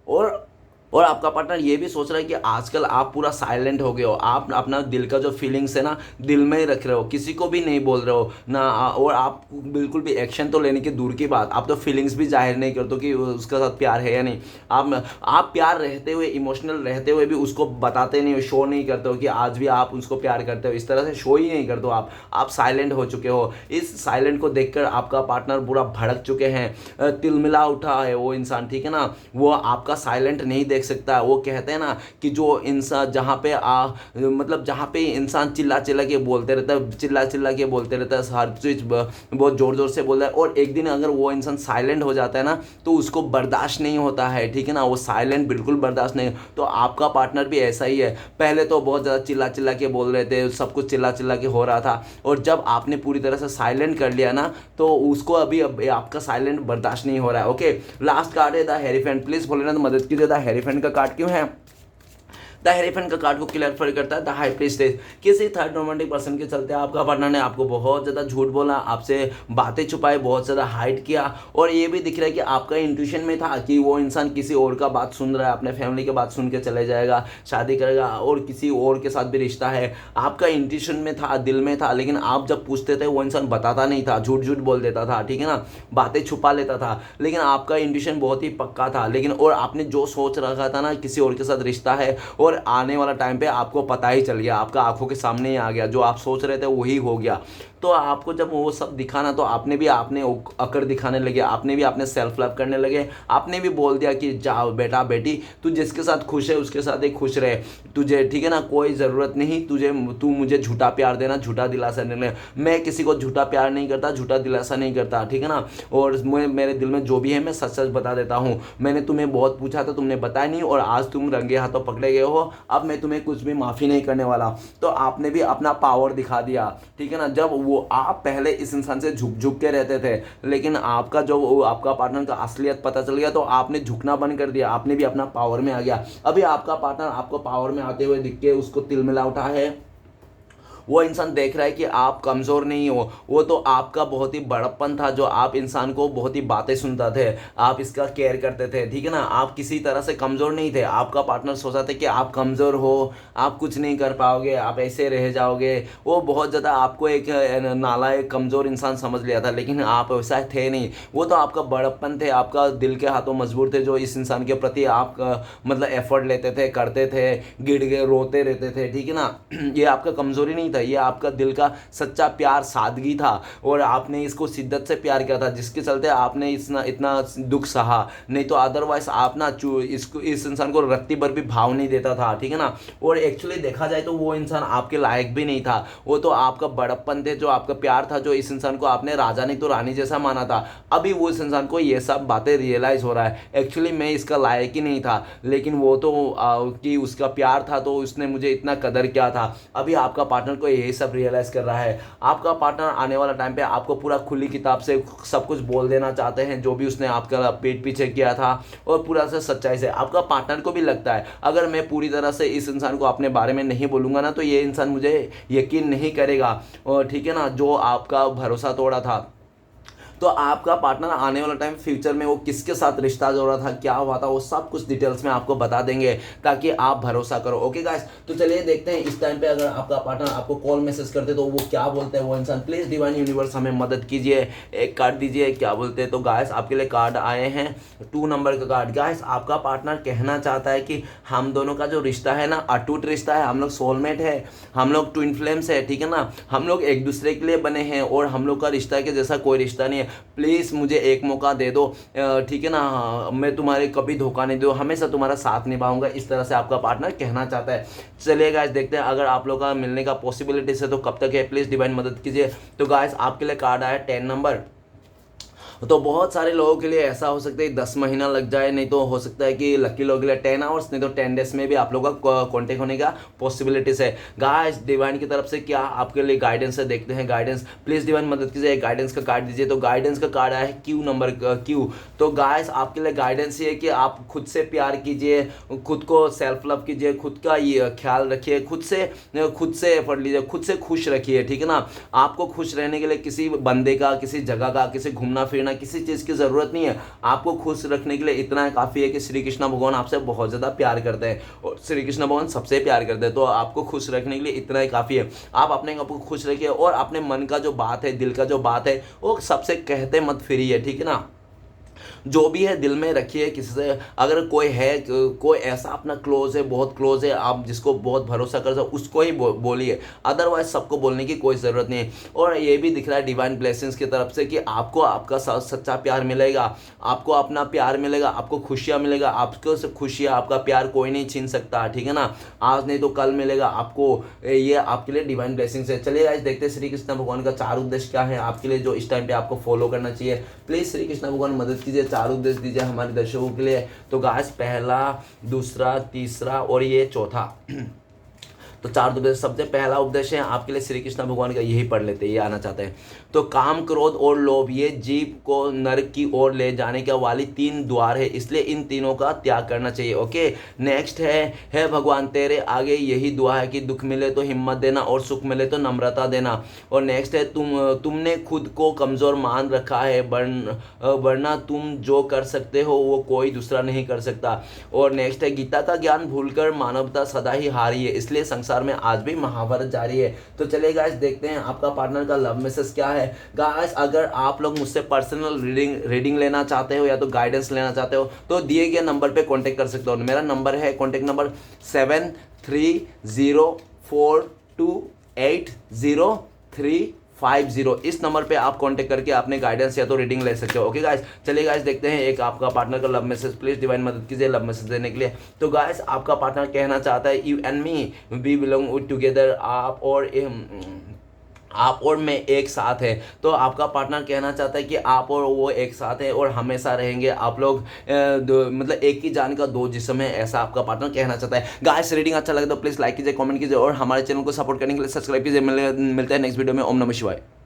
और और आपका पार्टनर ये भी सोच रहा है कि आजकल आप पूरा साइलेंट हो गए हो, आप अपना दिल का जो फीलिंग्स है ना दिल में ही रख रहे हो, किसी को भी नहीं बोल रहे हो ना, और आप बिल्कुल भी एक्शन तो लेने की दूर की बात, आप तो फीलिंग्स भी जाहिर नहीं करते हो कि उसके साथ प्यार है या नहीं। आप प्यार रहते हुए, इमोशनल रहते हुए भी उसको बताते नहीं हो, शो नहीं करते हो कि आज भी आप उसको प्यार करते हो, इस तरह से शो ही नहीं करते हो, आप साइलेंट हो चुके हो। इस साइलेंट को देखकर आपका पार्टनर पूरा भड़क चुके हैं, तिलमिला उठा है वो इंसान, ठीक है ना, वो आपका साइलेंट नहीं देख सकता है। वो कहते हैं ना कि जो इंसान जहाँ पे मतलब जहाँ पे इंसान चिल्ला चिल्ला के बोलते रहता है, चिल्ला चिल्ला के बोलते रहता है, हर चीज़ बहुत ज़ोर ज़ोर से बोलता है, और एक दिन अगर वो इंसान साइलेंट हो जाता है ना तो उसको बर्दाश्त नहीं होता है, ठीक है ना, वो साइलेंट बिल्कुल बर्दाश्त नहीं। तो आपका पार्टनर भी ऐसा ही है, पहले तो बहुत ज़्यादा चिल्ला चिल्ला के बोल रहे थे, सब कुछ चिल्ला चिल्ला के हो रहा था, और जब आपने पूरी तरह से साइलेंट कर लिया ना तो उसको अभी आपका साइलेंट बर्दाश्त नहीं हो रहा है। ओके लास्ट कार्ड है द हेरीफेंट, प्लीज़ भोलेनाथ मदद कीजिए, द हेरीफेंट का कार्ड क्यों है? द हेरीफेंट का कार्ड को क्लियर करता है द हाई प्रीस्टेस। किसी थर्ड रोमांटिक पर्सन के चलते आपका पार्टनर ने आपको बहुत ज़्यादा झूठ बोला, आपसे बातें छुपाई, बहुत ज़्यादा हाइड किया, और ये भी दिख रहा है कि आपका इंट्यूशन में था कि वो इंसान किसी और का बात सुन रहा है, अपने फैमिली की बात सुन के चले जाएगा, शादी करेगा और किसी और के साथ भी रिश्ता है, आपका इंट्यूशन में था, दिल में था, लेकिन आप जब पूछते थे वो इंसान बताता नहीं था, झूठ झूठ बोल देता था, ठीक है ना, बातें छुपा लेता था। लेकिन आपका इंट्यूशन बहुत ही पक्का था, लेकिन और आपने जो सोच रखा था ना किसी और के साथ रिश्ता है, और आने वाला टाइम पे आपको पता ही चल गया, आपका आंखों के सामने ही आ गया, जो आप सोच रहे थे वही हो गया। तो आपको जब वो सब दिखा ना तो आपने अकड़ दिखाने लगे, आपने भी अपने सेल्फ लव करने लगे, आपने भी बोल दिया कि जाओ बेटा बेटी तू जिसके साथ खुश है उसके साथ ही खुश रहे, तुझे ठीक है ना कोई ज़रूरत नहीं तू मुझे झूठा प्यार देना, झूठा दिलासा देना। मैं किसी को झूठा प्यार नहीं करता, झूठा दिलासा नहीं करता, ठीक है ना, और मेरे दिल में जो भी है मैं सच सच बता देता हूँ। मैंने तुम्हें बहुत पूछा था, तुमने बताया नहीं, और आज तुम रंगे हाथों पकड़े गए हो, अब मैं तुम्हें कुछ भी माफ़ी नहीं करने वाला। तो आपने भी अपना पावर दिखा दिया, ठीक है ना। जब वो आप पहले इस इंसान से झुक झुक के रहते थे, लेकिन आपका जो आपका पार्टनर का असलियत पता चल गया तो आपने झुकना बंद कर दिया, आपने भी अपना पावर में आ गया। अभी आपका पार्टनर आपको पावर में आते हुए दिख के उसको तिलमिला उठा है, वो इंसान देख रहा है कि आप कमज़ोर नहीं हो, वो तो आपका बहुत ही बड़प्पन था, जो आप इंसान को बहुत ही बातें सुनता थे, आप इसका केयर करते थे, ठीक है ना, आप किसी तरह से कमज़ोर नहीं थे। आपका पार्टनर सोचा था कि आप कमज़ोर हो, आप कुछ नहीं कर पाओगे, आप ऐसे रह जाओगे, वो बहुत ज़्यादा आपको एक नालायक कमज़ोर इंसान समझ लिया था, लेकिन आप वैसा थे नहीं। वो तो आपका बड़प्पन थे, आपका दिल के हाथों मजबूर थे, जो इस इंसान के प्रति आप मतलब एफर्ट लेते थे, करते थे, गिड़ गए रोते रहते थे, ठीक है ना। ये आपका कमज़ोरी नहीं था, ये आपका दिल का सच्चा प्यार, सादगी था, और आपने इसको शिद्दत से प्यार किया था, जिसके चलते आपने इतना दुख सहा। नहीं तो अदरवाइज आप ना इस इंसान को रत्ती भर भी भाव नहीं देता था, ठीक है ना। और एक्चुअली देखा जाए तो वो इंसान आपके लायक भी नहीं था, वो तो आपका बड़प्पन थे, जो आपका प्यार था, जो इस इंसान को आपने राजा नहीं तो रानी जैसा माना था। अभी वो इस इंसान को ये सब बातें रियलाइज हो रहा है, एक्चुअली मैं इसका लायक ही नहीं था, लेकिन वो तो कि उसका प्यार था तो उसने मुझे इतना कदर किया था। अभी आपका पार्टनर को यही सब रियलाइज कर रहा है। आपका पार्टनर आने वाला टाइम पे आपको पूरा खुली किताब से सब कुछ बोल देना चाहते हैं, जो भी उसने आपका पेट पीछे किया था, और पूरा से सच्चाई से। आपका पार्टनर को भी लगता है अगर मैं पूरी तरह से इस इंसान को अपने बारे में नहीं बोलूँगा ना तो ये इंसान मुझे यकीन नहीं करेगा, और ठीक है ना, जो आपका भरोसा तोड़ा था। तो आपका पार्टनर आने वाला टाइम फ्यूचर में वो किसके साथ रिश्ता जोड़ा था, क्या हुआ था, वो सब कुछ डिटेल्स में आपको बता देंगे ताकि आप भरोसा करो। ओके गाइस, तो चलिए देखते हैं इस टाइम पे अगर आपका पार्टनर आपको कॉल मैसेज करते तो वो क्या बोलते हैं वो इंसान। प्लीज डिवाइन यूनिवर्स हमें मदद कीजिए, एक कार्ड दीजिए, क्या बोलते हैं। तो गाइस आपके लिए कार्ड आए हैं 2 नंबर का कार्ड। गाइस आपका पार्टनर कहना चाहता है कि हम दोनों का जो रिश्ता है ना अटूट रिश्ता है, हम लोग सोलमेट है, हम लोग ट्विन फ्लेम्स है, ठीक है ना, हम लोग एक दूसरे के लिए बने हैं और हम लोग का रिश्ता के जैसा कोई रिश्ता नहीं है। प्लीज़ मुझे एक मौका दे दो, ठीक है ना, मैं तुम्हारे कभी धोखा नहीं दूँ, हमेशा तुम्हारा साथ निभाऊंगा, इस तरह से आपका पार्टनर कहना चाहता है। चलिए गाइस देखते हैं अगर आप लोग का मिलने का पॉसिबिलिटीज है तो कब तक है, प्लीज़ डिवाइन मदद कीजिए। तो गाइस आपके लिए कार्ड आया 10 नंबर। तो बहुत सारे लोगों के लिए ऐसा हो सकता है 10 महीना लग जाए, नहीं तो हो सकता है कि लकी लोगों के लिए 10 आवर्स, नहीं तो 10 डेज में भी आप लोगों का कॉन्टेक्ट होने का पॉसिबिलिटीज है। गाइस डिवाइन की तरफ से क्या आपके लिए गाइडेंस है, देखते हैं गाइडेंस। प्लीज डिवाइन मदद कीजिए, गाइडेंस का कार्ड दीजिए। तो गाइडेंस का कार्ड आया है क्यू नंबर क्यू। तो गाइस आपके लिए गाइडेंस ये है कि आप खुद से प्यार कीजिए, खुद को सेल्फ लव कीजिए, खुद का ये ख्याल रखिए, खुद से एफर्ट लीजिए, खुद से खुश रखिए, ठीक है ना। आपको खुश रहने के लिए किसी बंदे का, किसी जगह का, किसी घूमना फिरना, किसी चीज़ की ज़रूरत नहीं है। आपको खुश रखने के लिए इतना काफ़ी है कि श्री कृष्ण भगवान आपसे बहुत ज़्यादा प्यार करते हैं और श्री कृष्ण भगवान सबसे प्यार करते हैं। तो आपको खुश रखने के लिए इतना ही काफ़ी है। आप अपने आप को खुश रखिए और अपने मन का जो बात है, दिल का जो बात है, वो सबसे कहते मत फिरिए, ठीक है ना। जो भी है दिल में रखिए। किसी से अगर कोई है, कोई ऐसा अपना क्लोज है, बहुत क्लोज है, आप जिसको बहुत भरोसा कर सकते उसको ही बोलिए, अदरवाइज सबको बोलने की कोई ज़रूरत नहीं है। और ये भी दिख रहा है डिवाइन ब्लेसिंग्स की तरफ से कि आपको आपका सच्चा प्यार मिलेगा, आपको अपना प्यार मिलेगा, आपको खुशियाँ मिलेगा, आपको से खुशियाँ, आपका प्यार कोई नहीं छीन सकता, ठीक है ना। आज नहीं तो कल मिलेगा आपको, ये आपके लिए डिवाइन ब्लेसिंग्स है। चलिए आज देखते हैं श्री कृष्ण भगवान का 4 उद्देश्य क्या है आपके लिए, जो इस टाइम पे आपको फॉलो करना चाहिए। प्लीज़ श्री कृष्ण भगवान मदद कीजिए, 4 उद्देश्य दीजिए हमारे दर्शकों के लिए। तो गाइस पहला, दूसरा, तीसरा और ये चौथा तो 4 उद्देश्य। सबसे पहला उद्देश्य है आपके लिए श्री कृष्ण भगवान का, यही पढ़ लेते हैं, ये आना चाहते हैं। तो काम, क्रोध और लोभ ये जीव को नरक की ओर ले जाने के वाली 3 द्वार है, इसलिए इन तीनों का त्याग करना चाहिए। ओके, नेक्स्ट है भगवान तेरे आगे यही दुआ है कि दुख मिले तो हिम्मत देना और सुख मिले तो नम्रता देना। और नेक्स्ट है तुमने खुद को कमज़ोर मान रखा है, वरना तुम जो कर सकते हो वो कोई दूसरा नहीं कर सकता। और नेक्स्ट है गीता का ज्ञान भूलकर मानवता सदा ही हारी है, इसलिए संसार में आज भी महाभारत जारी है। तो चलिए गाइस देखते हैं आपका पार्टनर का लव मैसेज क्या है। गाइस अगर आप लोग मुझसे पर्सनल रीडिंग लेना चाहते हो या तो गाइडेंस लेना चाहते हो तो दिए गए नंबर पे कांटेक्ट कर सकते हो। मेरा नंबर है, कांटेक्ट नंबर 7304280350। इस नंबर पे आप कांटेक्ट करके अपने गाइडेंस या तो रीडिंग ले सकते हो। ओके गाइस, चलिए गाइस देखते हैं एक आपका पार्टनर का लव मैसेज। प्लीज डिवाइन मदद कीजिए लव मैसेज देने के लिए। तो गाइस आपका पार्टनर कहना चाहता है you and me we belong together, आप और मैं एक साथ हैं। तो आपका पार्टनर कहना चाहता है कि आप और वो एक साथ हैं और हमेशा रहेंगे। आप लोग मतलब एक ही जान का 2 जिस्म है, ऐसा आपका पार्टनर कहना चाहता है। गाइस रीडिंग अच्छा लगे तो प्लीज़ लाइक कीजिए, कमेंट कीजिए और हमारे चैनल को सपोर्ट करने के लिए सब्सक्राइब कीजिए। मिलते हैं नेक्स्ट वीडियो में। ओम नमः शिवाय।